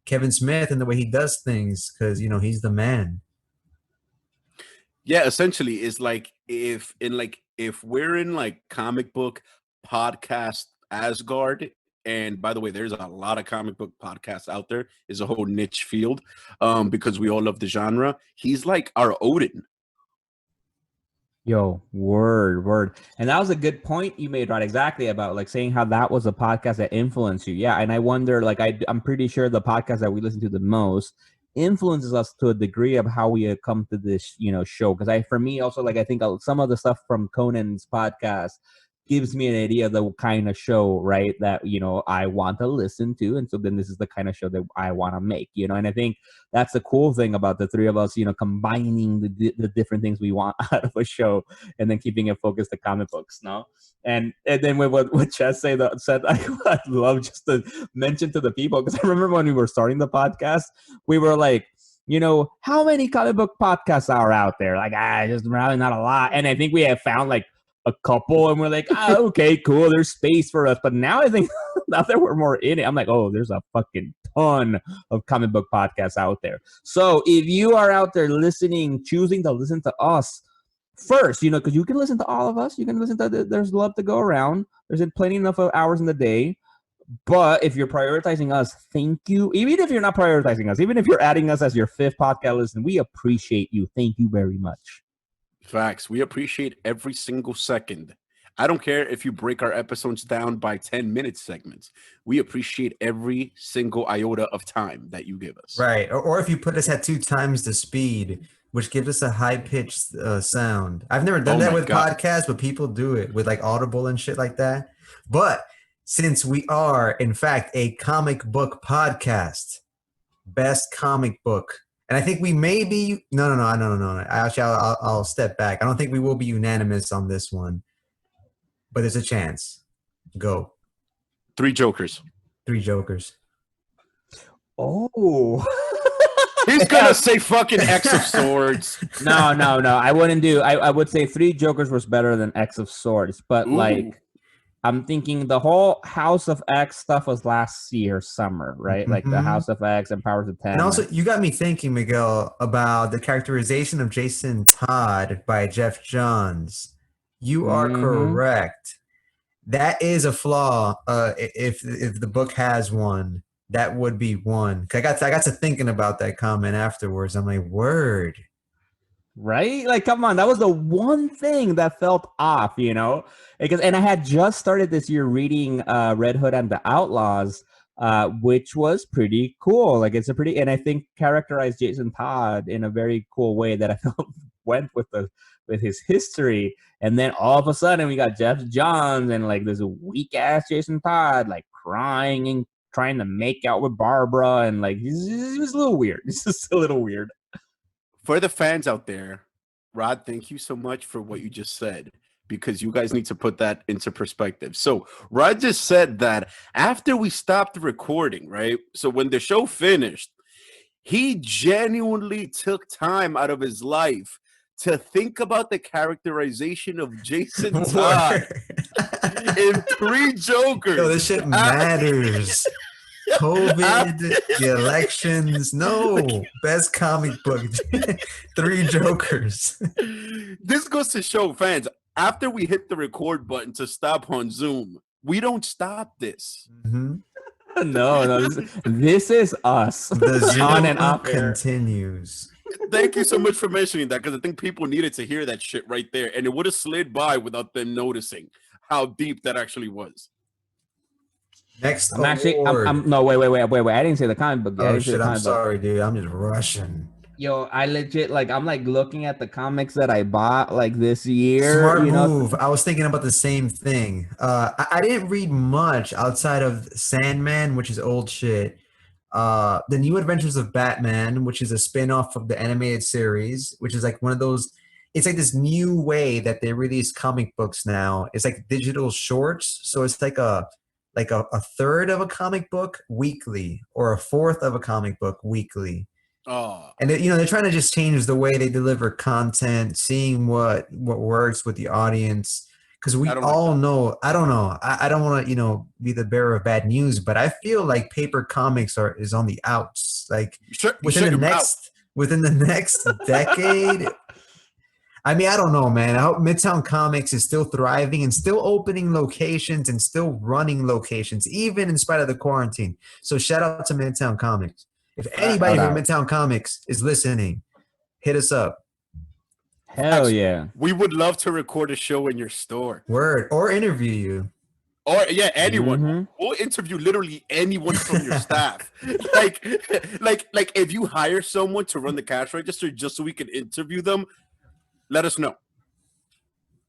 Kevin Smith and the way he does things because, he's the man. Yeah, essentially, it's like if we're in like comic book podcast Asgard, and by the way, there's a lot of comic book podcasts out there. Is a whole niche field, because we all love the genre. He's like our Odin. Yo, word. And that was a good point you made, right? Exactly, about like saying how that was a podcast that influenced you. Yeah. And I wonder, like, I'm pretty sure the podcast that we listen to the most influences us to a degree of how we come to this, show. Because for me also, like, I think some of the stuff from Conan's podcast gives me an idea of the kind of show, right, that I want to listen to. And so then this is the kind of show that I want to make, and I think that's the cool thing about the three of us, combining the different things we want out of a show and then keeping it focused to comic books. No, and then with what Chess said, I'd love just to mention to the people, because I remember when we were starting the podcast, we were like, how many comic book podcasts are out there? Like, just probably not a lot. And I think we have found like a couple, and we're like, okay, cool, there's space for us. But now I think now that we're more in it, I'm like, oh, there's a fucking ton of comic book podcasts out there. So if you are out there choosing to listen to us first, because you can listen to all of us, you can listen to there's love to go around, there's plenty enough of hours in the day. But if you're prioritizing us, thank you. Even if you're not prioritizing us, even if you're adding us as your 5th podcast listen, we appreciate you. Thank you very much. Facts. We appreciate every single second. I don't care if you break our episodes down by 10-minute segments. We appreciate every single iota of time that you give us. Right. Or if you put us at 2 times the speed, which gives us a high-pitched sound. I've never done that with podcasts, but people do it with like Audible and shit like that. But since we are, in fact, a comic book podcast, best comic book, and I think we may be no. Actually, I'll step back. I don't think we will be unanimous on this one, but there's a chance. Go. 3 Jokers. 3 Jokers. Oh. He's gonna say fucking X of Swords. No. I wouldn't do. I would say 3 Jokers was better than X of Swords, but like, I'm thinking the whole House of X stuff was last year summer, right? Mm-hmm. Like the House of X and Powers of 10. And also, you got me thinking, Miguel, about the characterization of Jason Todd by Jeff Johns. You are correct. That is a flaw. If the book has one, that would be one. I got to thinking about that comment afterwards. I'm like, word. Right? Like, come on, that was the one thing that felt off, because I had just started this year reading Red Hood and the Outlaws, which was pretty cool. Like, and I think characterized Jason Todd in a very cool way that I felt went with his history. And then all of a sudden we got Jeff Johns and like this weak ass Jason Todd, like crying and trying to make out with Barbara, and like it was a little weird. It's just a little weird. For the fans out there, Rod, thank you so much for what you just said, because you guys need to put that into perspective. So Rod just said that after we stopped recording, right? So when the show finished, he genuinely took time out of his life to think about the characterization of Jason Todd in 3 Jokers. Yo, this shit matters. COVID, the elections, no, best comic book, 3 Jokers. This goes to show fans, after we hit the record button to stop on Zoom, we don't stop this. Mm-hmm. No, this is us. The Zoom on and off continues. Thank you so much for mentioning that, because I think people needed to hear that shit right there, and it would have slid by without them noticing how deep that actually was. Next I'm actually, no, wait. I didn't say the comic book yet. Oh shit, I'm sorry, dude. I'm just rushing. Yo, I legit, like, I'm like looking at the comics that I bought like this year. Smart move. I was thinking about the same thing. I didn't read much outside of Sandman, which is old shit. The New Adventures of Batman, which is a spin-off of the animated series, which is like one of those, it's like this new way that they release comic books now. It's like digital shorts. So it's like a third of a comic book weekly, or a fourth of a comic book weekly. Oh, And they're trying to just change the way they deliver content, seeing what works with the audience. Because we I don't like all that. know, I don't know, I don't want to be the bearer of bad news, but I feel like paper comics is on the outs. Like You shut your mouth. within the next decade. I mean, I don't know, man. I hope Midtown Comics is still thriving and still opening locations and still running locations, even in spite of the quarantine. So shout out to Midtown Comics. If anybody Shout from out. Midtown Comics is listening, hit us up. Hell yeah. We would love to record a show in your store. Word. Or interview you. Or yeah, anyone. Mhm. We'll interview literally anyone from your staff. like if you hire someone to run the cash register just so we can interview them, let us know.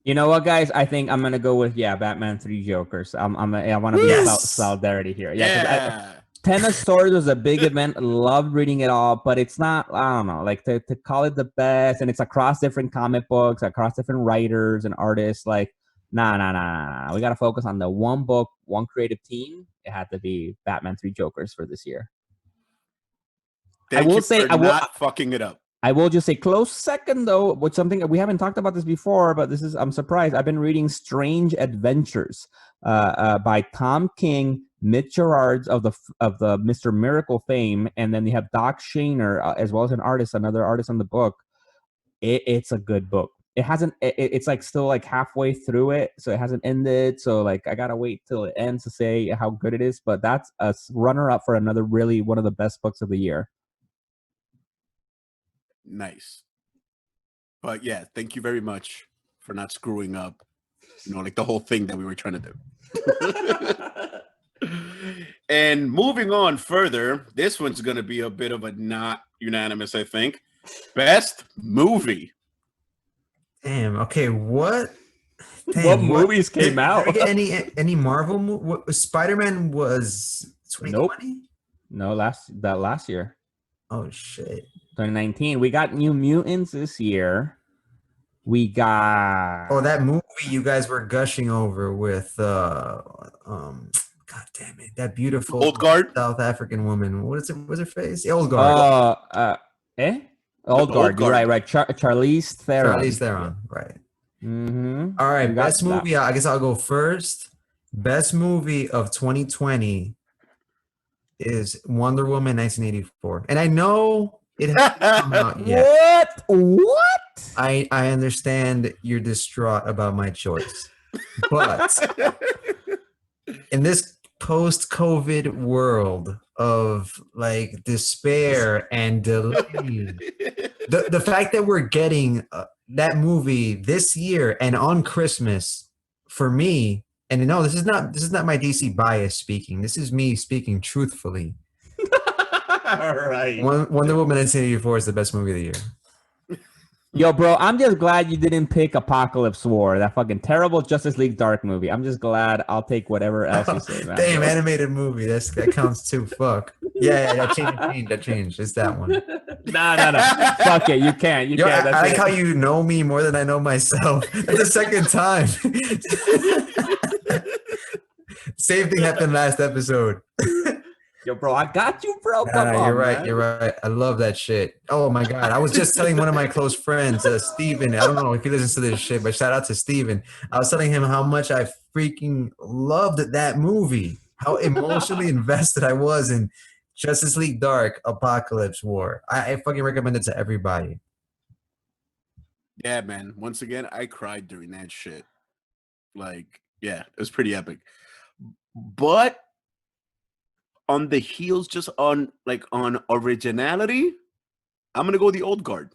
You know what, guys? I think I'm gonna go with Batman 3 Jokers. I want to be Yes. solidarity here. Yeah, Yeah. 10 of Swords was a big event. Loved reading it all, but it's not. I don't know, like to call it the best, and it's across different comic books, across different writers and artists. Like, nah. We gotta focus on the one book, one creative team. It had to be Batman 3 Jokers for this year. Thank will you say- for I will- not fucking it up. I will just say close second though, which something we haven't talked about this before, but I'm surprised. I've been reading Strange Adventures by Tom King, Mitch Gerards of the Mr. Miracle fame, and then you have Doc Shaner as well as another artist on the book. It's a good book. It hasn't. It's like still like halfway through it, so it hasn't ended. So like I gotta wait till it ends to say how good it is. But that's a runner up for another really one of the best books of the year. Nice. But yeah, thank you very much for not screwing up, like the whole thing that we were trying to do. And moving on further, this one's going to be a bit of a not unanimous, I think. Best movie. Damn. Okay. What? What movies came out? Did we get any Marvel movie? Spider-Man was 2020? No, last year. Oh shit. 2019. We got New Mutants this year. We got that movie you guys were gushing over with God damn it. That beautiful Old Guard? South African woman. What is it? What's her face? Old Guard. Old Guard. You're Guard. right. Charlize Theron. Charlize Theron. Right. Mm-hmm. All right. Best movie. I guess I'll go first. Best movie of 2020 is Wonder Woman 1984. And I know it hasn't come out yet. What? I understand you're distraught about my choice. But in this post-COVID world of like despair and delay, the fact that we're getting that movie this year and on Christmas, for me, and no, this is not my DC bias speaking. This is me speaking truthfully. All right. Wonder Woman 1984 is the best movie of the year. Yo, bro, I'm just glad you didn't pick Apocalypse War, that fucking terrible Justice League Dark movie. I'm just glad. I'll take whatever else you say, man. Damn, animated movie. That counts too. Fuck. Yeah, that changed. It's that one. No. Fuck it. You can't. You Yo, can't. I like how you know me more than I know myself. That's the second time. Same thing happened last episode. Yo, bro, I got you, bro. You're right. I love that shit. Oh my god, I was just telling one of my close friends, Steven. I don't know if he listens to this shit, but shout out to Steven. I was telling him how much I freaking loved that movie. How emotionally invested I was in Justice League Dark, Apocalypse War. I fucking recommend it to everybody. Yeah, man. Once again, I cried during that shit. Like, yeah, it was pretty epic. But on the heels, just on originality, I'm gonna go the Old Guard.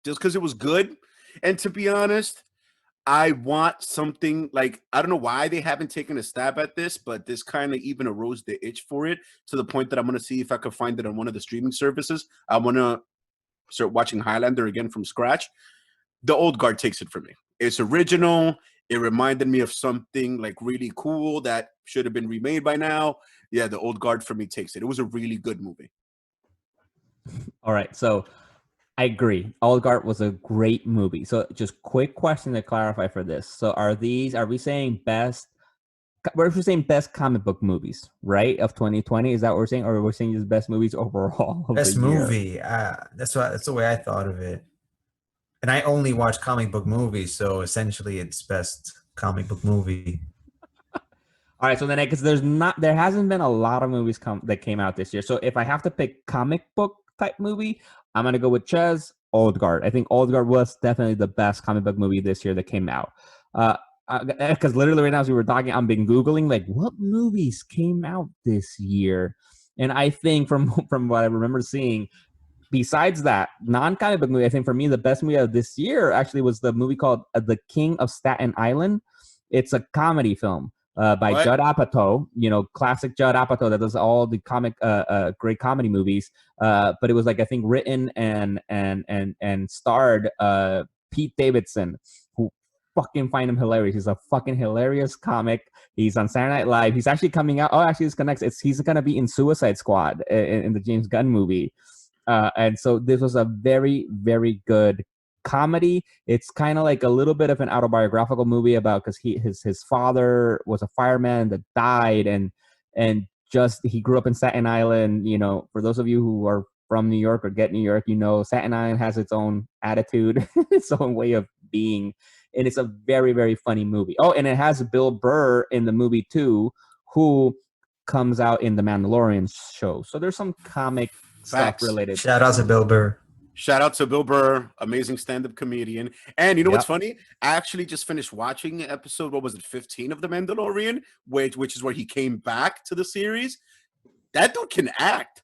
Just because it was good. And to be honest, I want something like, I don't know why they haven't taken a stab at this, but this kind of even arose the itch for it to the point that I'm gonna see if I could find it on one of the streaming services. I wanna start watching Highlander again from scratch. The Old Guard takes it for me. It's original. It reminded me of something like really cool that should have been remade by now. Yeah, the Old Guard for me takes it. It was a really good movie. All right, so I agree. Old Guard was a great movie. So just quick question to clarify for this. So are we saying best? we're saying best comic book movies, right? Of 2020. Is that what we're saying, or we're saying just best movies overall of Best the year? movie. That's the way I thought of it. And I only watch comic book movies, so essentially it's best comic book movie. All right, so then because there hasn't been a lot of movies that came out this year. So if I have to pick comic book type movie, I'm gonna go with Ches Old Guard. I think Old Guard was definitely the best comic book movie this year that came out. Because literally right now as we were talking, I've been Googling like what movies came out this year, and I think from what I remember seeing, besides that non-comic book movie, I think for me the best movie of this year actually was the movie called The King of Staten Island. It's a comedy film by What? Judd Apatow, classic Judd Apatow that does all the great comedy movies. But it was like I think written and starred Pete Davidson, who fucking find him hilarious. He's a fucking hilarious comic. He's on Saturday Night Live. He's actually coming out. Oh, actually, this connects. He's gonna be in Suicide Squad in the James Gunn movie. And so this was a very, very good comedy. It's kind of like a little bit of an autobiographical movie about because his father was a fireman that died, and just he grew up in Staten Island. For those of you who are from New York or get New York, Staten Island has its own attitude, its own way of being, and it's a very, very funny movie. Oh, and it has Bill Burr in the movie too, who comes out in the Mandalorian show. So there's some comic Facts. stuff related. Shout out to Bill Burr. Shout out to Bill Burr, amazing stand-up comedian. And you know what's funny? I actually just finished watching episode, 15 of The Mandalorian, which is where he came back to the series. That dude can act.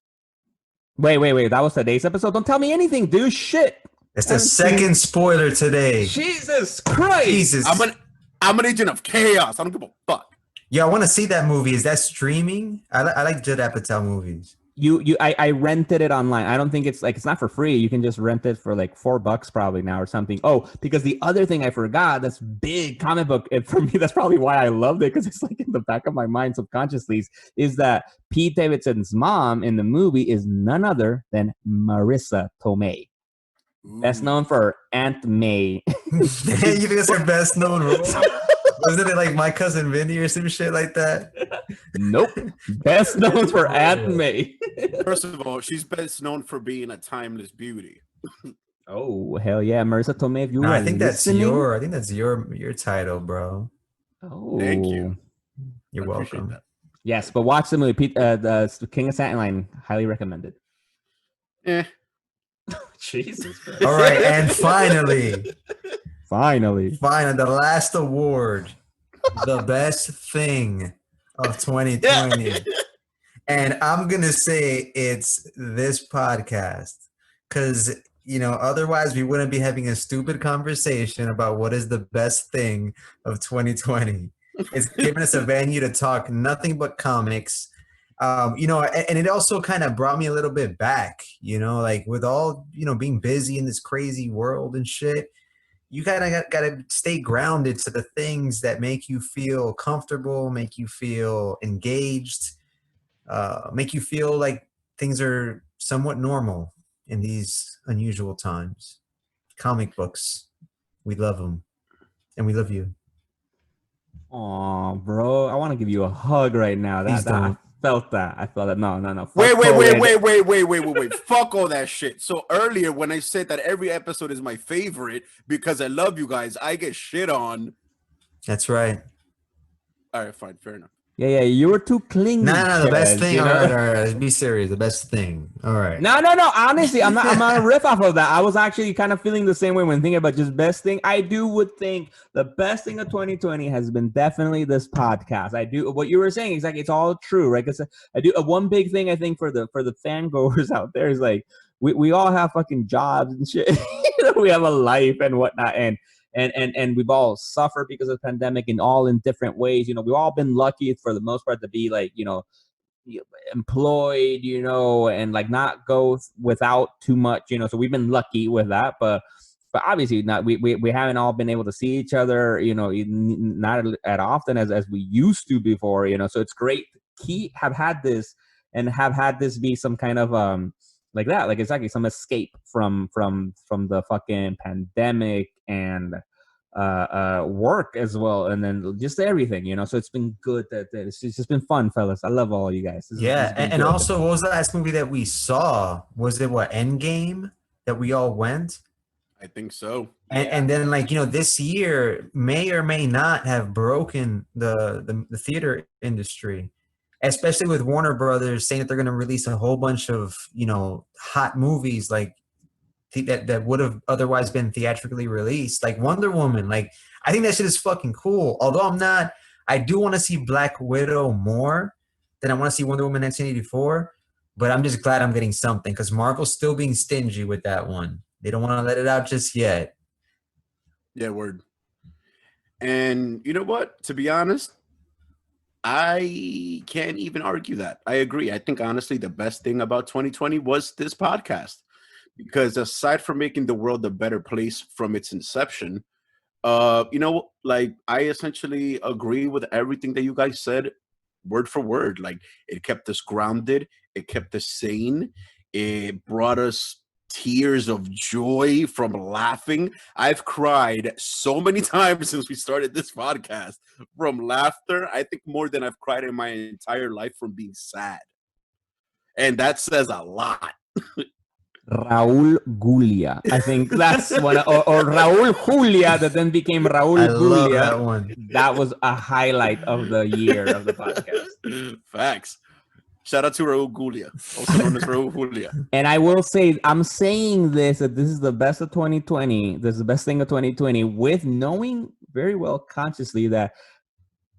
Wait. That was today's episode? Don't tell me anything, dude. Shit. It's the second spoiler today. Jesus Christ. Jesus. I'm an agent of chaos. I don't give a fuck. Yeah, I want to see that movie. Is that streaming? I like Judd Apatow movies. I rented it online. I don't think it's not for free. You can just rent it for like $4 probably now or something. Oh, because the other thing I forgot, that's big comic book, and for me that's probably why I loved it, because it's like in the back of my mind subconsciously, is that Pete Davidson's mom in the movie is none other than Marissa Tomei. Best known for Aunt May. You think that's her best known role? Wasn't it like My Cousin Vinny or some shit like that? Nope. Best known for Aunt May. First of all, she's best known for being a timeless beauty. Oh, hell yeah. Marissa Tomei, if you I think that's your title, bro. Oh. Thank you. You're welcome. That. Yes, but watch the movie. The King of Staten Island. Highly recommended. Jesus. All right, and finally, the last award, the best thing of 2020. And I'm going to say it's this podcast, because, otherwise we wouldn't be having a stupid conversation about what is the best thing of 2020. It's given us a venue to talk nothing but comics. And it also kind of brought me a little bit back, like with all, being busy in this crazy world and shit. You kind of got to stay grounded to the things that make you feel comfortable, make you feel engaged, make you feel like things are somewhat normal in these unusual times. Comic books, we love them, and we love you. Oh, bro, I want to give you a hug right now. I felt that. No. Wait. Fuck all that shit. So earlier when I said that every episode is my favorite because I love you guys, I get shit on. That's right. All right, fine, fair enough. Yeah, you were too clingy. No, the best thing. All right, be serious. The best thing. All right. No. Honestly, I'm not a riff off of that. I was actually kind of feeling the same way when thinking about just best thing. I would think the best thing of 2020 has been definitely this podcast. I do what you were saying. Exactly, it's all true, right? Because I do one big thing. I think for the fangoers out there is like we all have fucking jobs and shit. We have a life and whatnot, and we've all suffered because of the pandemic and all in different ways. We've all been lucky for the most part to be like, employed, and like not go without too much, so we've been lucky with that, but obviously not, we haven't all been able to see each other, not as often as we used to before, so it's great to have had this be some kind of, like that, like exactly some escape from the fucking pandemic and work as well, and then just everything, you know. So it's been good. It's just been fun, fellas. I love all you guys. This Yeah, has been and good. also, what was the last movie that we saw? Was it what, Endgame, that we all went? I think so. And then, like, you know, this year may or may not have broken the theater industry, especially with Warner Brothers saying that they're going to release a whole bunch of, you know, hot movies like that would have otherwise been theatrically released, like Wonder Woman. Like, I think that shit is fucking cool. Although I do want to see Black Widow more than I want to see Wonder Woman 1984. But I'm just glad I'm getting something, because Marvel's still being stingy with that one. They don't want to let it out just yet. Yeah, word. And you know what? To be honest, I can't even argue that. I agree. I think honestly, the best thing about 2020 was this podcast, because aside from making the world a better place from its inception, you know, like I essentially agree with everything that you guys said, word for word. Like, it kept us grounded, it kept us sane, it brought us tears of joy from laughing. I've cried so many times since we started this podcast from laughter. I think more than I've cried in my entire life from being sad. And that says a lot. Raul Julia. I think that's one, or Raul Julia that then became Raul I love Julia. that one. That was a highlight of the year of the podcast. Facts. Shout out to Raul Julia, also known as Raul Julia. And I will say, I'm saying this, that this is the best of 2020. This is the best thing of 2020, with knowing very well consciously that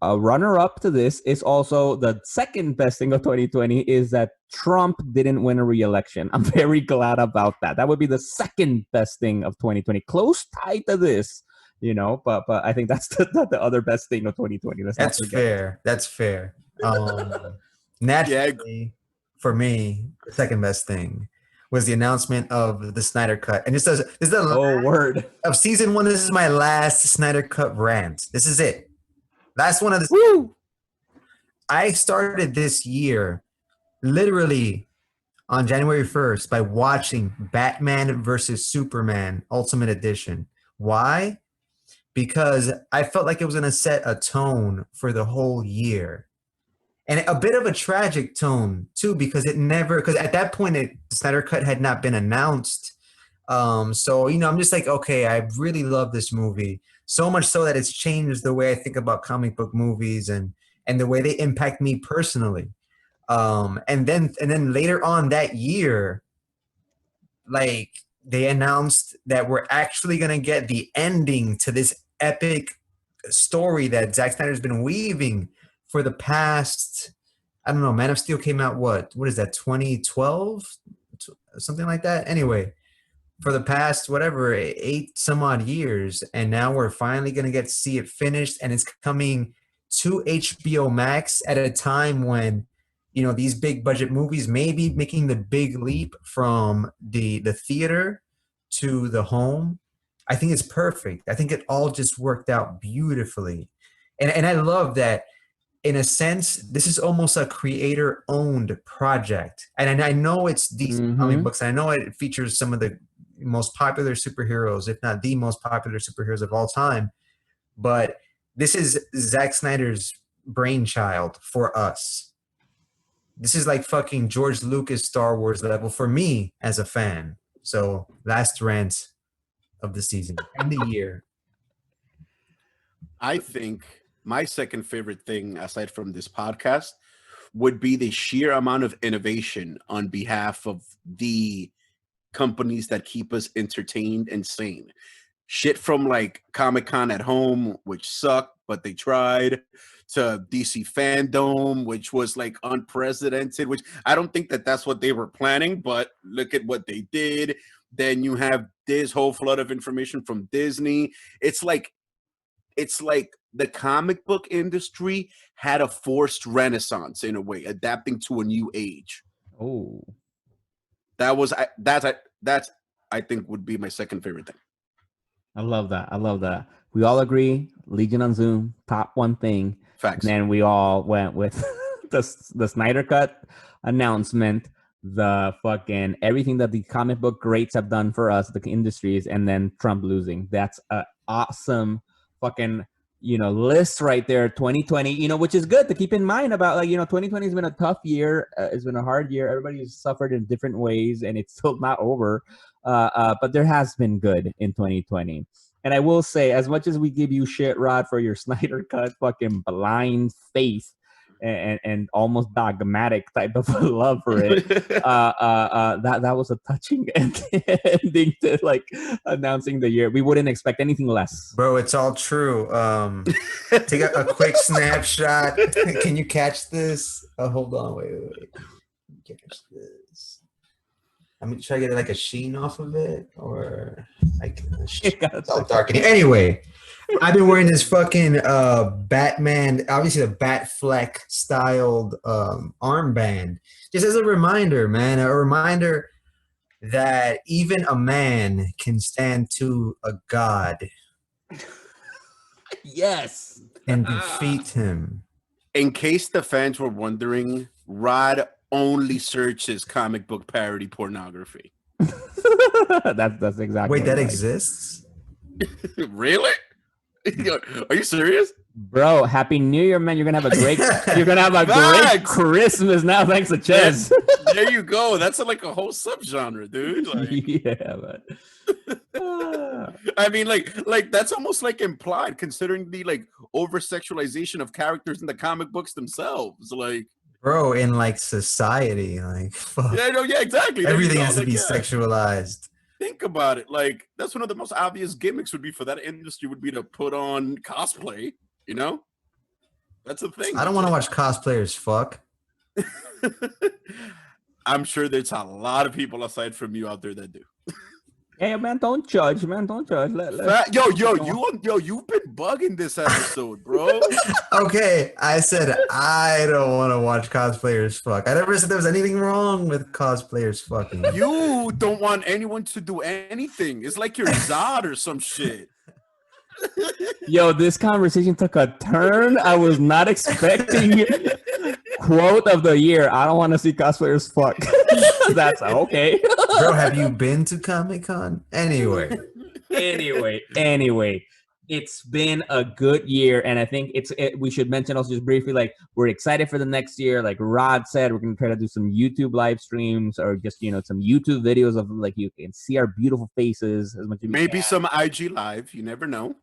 a runner-up to this is also the second best thing of 2020 is that Trump didn't win a re-election. I'm very glad about that. That would be the second best thing of 2020. Close tied to this, you know, but I think that's the other best thing of 2020. That's fair. That's fair. Naturally, for me, the second best thing was the announcement of the Snyder Cut. And this is the word of season 1. This is my last Snyder Cut rant. This is it. Last one of this. Woo! I started this year literally on January 1st by watching Batman versus Superman Ultimate Edition. Why? Because I felt like it was going to set a tone for the whole year. And a bit of a tragic tone, too, because at that point, the Snyder Cut had not been announced. So, you know, I'm just like, okay, I really love this movie. So much so that it's changed the way I think about comic book movies and the way they impact me personally. And then later on that year, like, they announced that we're actually going to get the ending to this epic story that Zack Snyder's been weaving for the past, I don't know, Man of Steel came out, what is that, 2012? Something like that? Anyway, for the past, whatever, 8 some odd years, and now we're finally going to get to see it finished, and it's coming to HBO Max at a time when, you know, these big budget movies may be making the big leap from the theater to the home. I think it's perfect. I think it all just worked out beautifully. And I love that, in a sense, this is almost a creator-owned project. And I know it's these comic books, and I know it features some of the most popular superheroes, if not the most popular superheroes of all time. But this is Zack Snyder's brainchild for us. This is like fucking George Lucas Star Wars level for me as a fan. So, last rant of the season and the year. I think my second favorite thing, aside from this podcast, would be the sheer amount of innovation on behalf of the companies that keep us entertained and sane. Shit from like Comic-Con at home, which sucked, but they tried, to DC Fandom, which was like unprecedented, which I don't think that that's what they were planning, but look at what they did. Then you have this whole flood of information from Disney. It's like the comic book industry had a forced renaissance in a way, adapting to a new age. Oh, That's I think would be my second favorite thing. I love that. We all agree, Legion on Zoom, top one thing. Facts. And then we all went with the Snyder Cut announcement, the fucking everything that the comic book greats have done for us, the industries, and then Trump losing. That's a awesome fucking list right there. 2020, which is good to keep in mind about 2020 has been a tough year. It's been a hard year. Everybody's suffered in different ways, and it's still not over. But there has been good in 2020. And I will say, as much as we give you shit, Rod, for your Snyder Cut fucking blind faith and almost dogmatic type of love for it, that was a touching ending to announcing the year. We wouldn't expect anything less. Bro, it's all true. Take a quick snapshot. Can you catch this? Oh, hold on. Wait. Catch this. I'm gonna try to get a sheen off of it, or it's all dark in here. Anyway, I've been wearing this fucking Batman, obviously the Batfleck styled armband, just as a reminder, man. A reminder that even a man can stand to a god. Yes. And defeat him. In case the fans were wondering, Rod only searches comic book parody pornography. That's exactly. Wait, that exists? Really? Are you serious? Bro, Happy New Year, man. You're gonna have a great great Christmas now, thanks to Chess. There you go. That's like a whole subgenre, dude. Yeah, man. I mean, like that's almost implied, considering the over sexualization of characters in the comic books themselves. Bro, in society, fuck. Yeah, exactly. Everything has to be sexualized. Think about it. That's one of the most obvious gimmicks would be for that industry would be to put on cosplay. That's the thing. I don't want to watch cosplayers fuck. I'm sure there's a lot of people aside from you out there that do. Hey, man, don't judge, man. Don't judge. You've been bugging this episode, bro. Okay, I said I don't want to watch cosplayers fuck. I never said there was anything wrong with cosplayers fucking. You don't want anyone to do anything. It's like you're Zod or some shit. Yo, this conversation took a turn I was not expecting. Quote of the year: I don't want to see cosplayers fuck. That's okay. Bro, have you been to Comic-Con? Anyway, it's been a good year, and I think we should mention also just briefly, we're excited for the next year. Like Rod said, we're gonna try to do some YouTube live streams or just some YouTube videos of you can see our beautiful faces as much as maybe some IG live. You never know.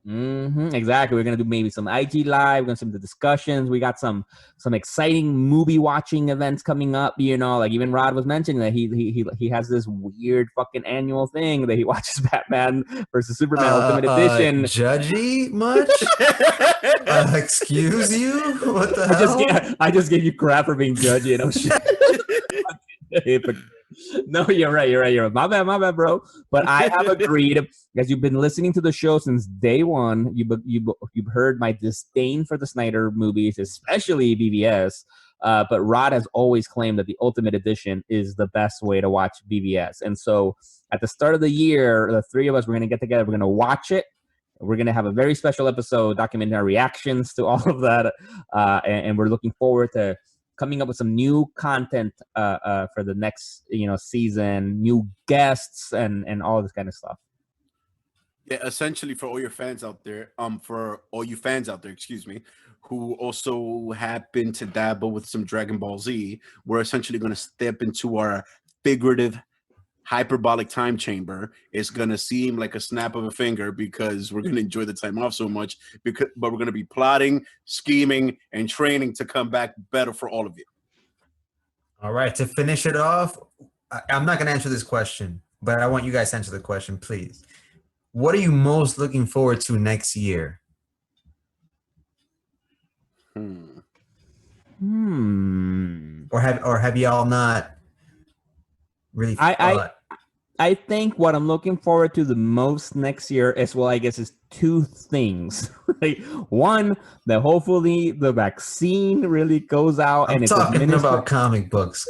Exactly. We're gonna do maybe some IG live. We're gonna do some of the discussions. We got some exciting movie watching events coming up. Even Rod was mentioning that he has this weird fucking annual thing that he watches Batman versus Superman Ultimate Edition. Judgy much? Excuse you? What the hell? I just gave you crap for being judgy. No, you're right. My bad, bro. But I have agreed, as you've been listening to the show since day one, you've heard my disdain for the Snyder movies, especially BVS. But Rod has always claimed that the Ultimate Edition is the best way to watch BVS. And so at the start of the year, the three of us, we're going to get together. We're going to watch it. We're going to have a very special episode documenting our reactions to all of that. And we're looking forward to coming up with some new content for the next season, new guests and all this kind of stuff. Yeah, essentially for all your fans out there, excuse me, who also happen to dabble with some Dragon Ball Z, we're essentially going to step into our figurative hyperbolic time chamber. It's going to seem like a snap of a finger because we're going to enjoy the time off so much, but we're going to be plotting, scheming, and training to come back better for all of you. All right, to finish it off, I'm not going to answer this question, but I want you guys to answer the question, please. What are you most looking forward to next year? Or have y'all not really thought? I think what I'm looking forward to the most next year is two things. One, that hopefully the vaccine really goes out I'm and it's talking about comic books.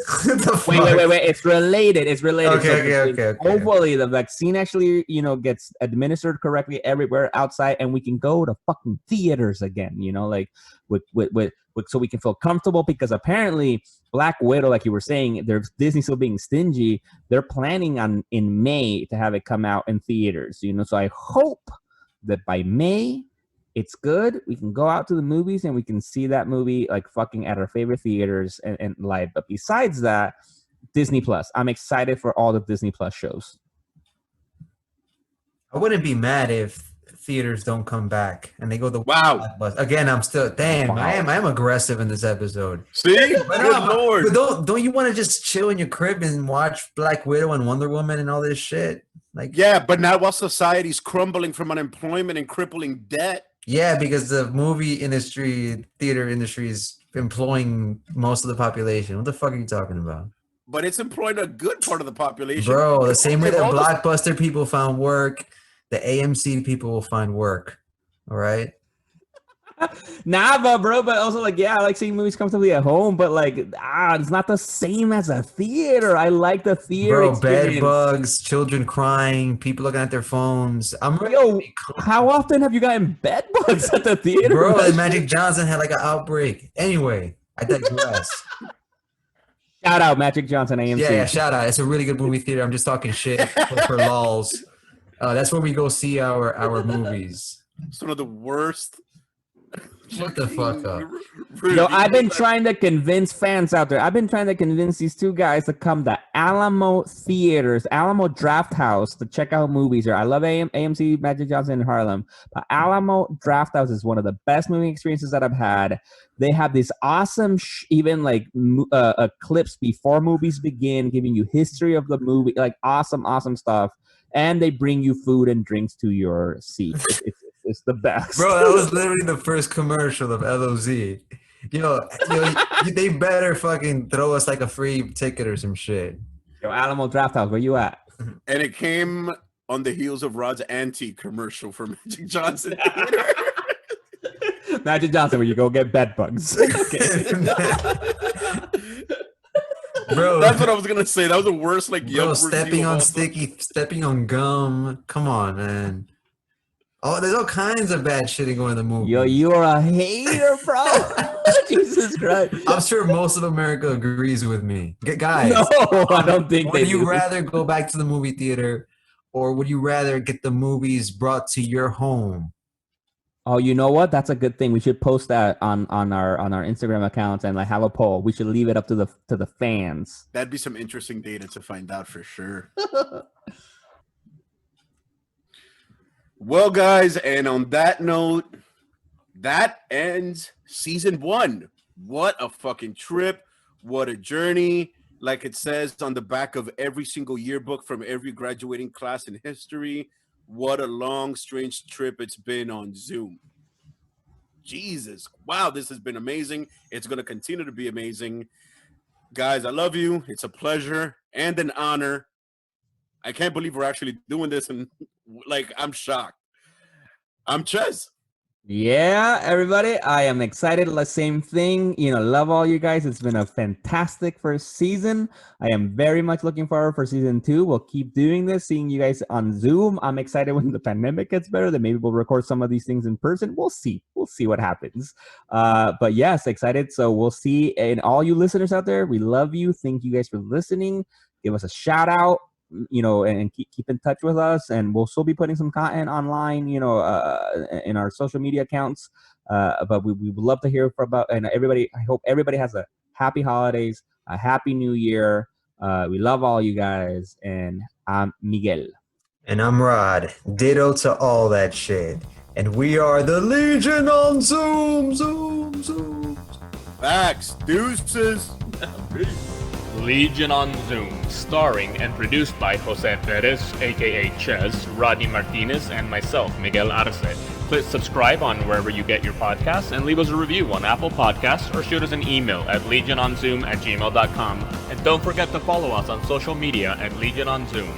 Wait. It's related. Okay. Hopefully the vaccine actually, gets administered correctly everywhere outside, and we can go to fucking theaters again. So we can feel comfortable, because apparently Black Widow, like you were saying, there's Disney still being stingy. They're planning on in May to have it come out in theaters. So I hope that by May, it's good. We can go out to the movies and we can see that movie like fucking at our favorite theaters and live. But besides that, Disney Plus. I'm excited for all the Disney Plus shows. I wouldn't be mad if theaters don't come back and they go the Wow. bus. Again, I'm still damn. Wow. I am aggressive in this episode. See? But Good Lord. But don't you want to just chill in your crib and watch Black Widow and Wonder Woman and all this shit? Like, Yeah, but not while society's crumbling from unemployment and crippling debt. yeah, because the movie industry, theater industry is employing most of the population. What the fuck are you talking about? But it's employing a good part of the population. Bro, the same way that All the- Blockbuster people found work, the AMC people will find work. All right? Nah, but also like, yeah, I like seeing movies comfortably at home, but like, it's not the same as a theater. I like the theater Bro, experience. bed bugs, children crying, people looking at their phones. I'm ready Yo, to be comfortable. how often have you gotten bed bugs at the theater? Bro, man? and Magic Johnson had like an outbreak. Anyway, I digress. Shout out Magic Johnson AMC. Yeah, shout out. It's a really good movie theater. I'm just talking shit for lols. That's where we go see our movies. It's one of the worst. Shut the fuck up. Yo, I've been trying to convince fans out there. I've been trying to convince these two guys to come to Alamo Theaters, Alamo Draft House to check out movies here. I love AMC, Magic Johnson in Harlem, but Alamo Draft House is one of the best movie experiences that I've had. They have this awesome, even like clips before movies begin, giving you history of the movie, like awesome stuff. And they bring you food and drinks to your seat. It's the best. Bro, that was literally the first commercial of LoZ. Yo, they better fucking throw us like a free ticket or some shit. Yo, Alamo Draft House, where you at? And it came on the heels of Rod's anti commercial for Magic Johnson. Magic Johnson, where you go get bed bugs. Bro, That's what I was gonna say. That was the worst, like, bro, Yelp stepping review of on all sticky, stepping on gum. Come on, man. Oh, there's all kinds of bad shit going in the movie. Yo, you are a hater, bro. Jesus Christ. I'm sure most of America agrees with me. Guys, No, I don't think would they you do. rather go back to the movie theater or would you rather get the movies brought to your home? Oh, you know what? That's a good thing. We should post that on our Instagram accounts and like have a poll. We should leave it up to the fans. That'd be some interesting data to find out for sure. Well, guys, and on that note, that ends season 1. What a fucking trip. What a journey. Like it says on the back of every single yearbook from every graduating class in history, what a long, strange trip it's been on Zoom. Jesus. Wow, this has been amazing. It's going to continue to be amazing. Guys, I love you. It's a pleasure and an honor. I can't believe we're actually doing this, and like, I'm shocked. I'm Ches. Yeah, everybody, I am excited. The same thing. Love all you guys. It's been a fantastic first season. I am very much looking forward for season 2. We'll keep doing this, seeing you guys on Zoom. I'm excited when the pandemic gets better, that maybe we'll record some of these things in person. We'll see. We'll see what happens. But yes, excited. So we'll see. And all you listeners out there, we love you. Thank you guys for listening. Give us a shout out. And keep in touch with us, and we'll still be putting some content online, in our social media accounts. But we would love to hear and everybody. I hope everybody has a happy holidays, a happy new year. We love all you guys, and I'm Miguel. And I'm Rod. Ditto to all that shit. And we are the Legion on Zoom. Facts. Deuces. Legion on Zoom, starring and produced by Jose Perez, aka Ches, Rodney Martinez, and myself, Miguel Arce. Please subscribe on wherever you get your podcasts and leave us a review on Apple Podcasts or shoot us an email at legiononzoom@gmail.com. And don't forget to follow us on social media at Legion on Zoom.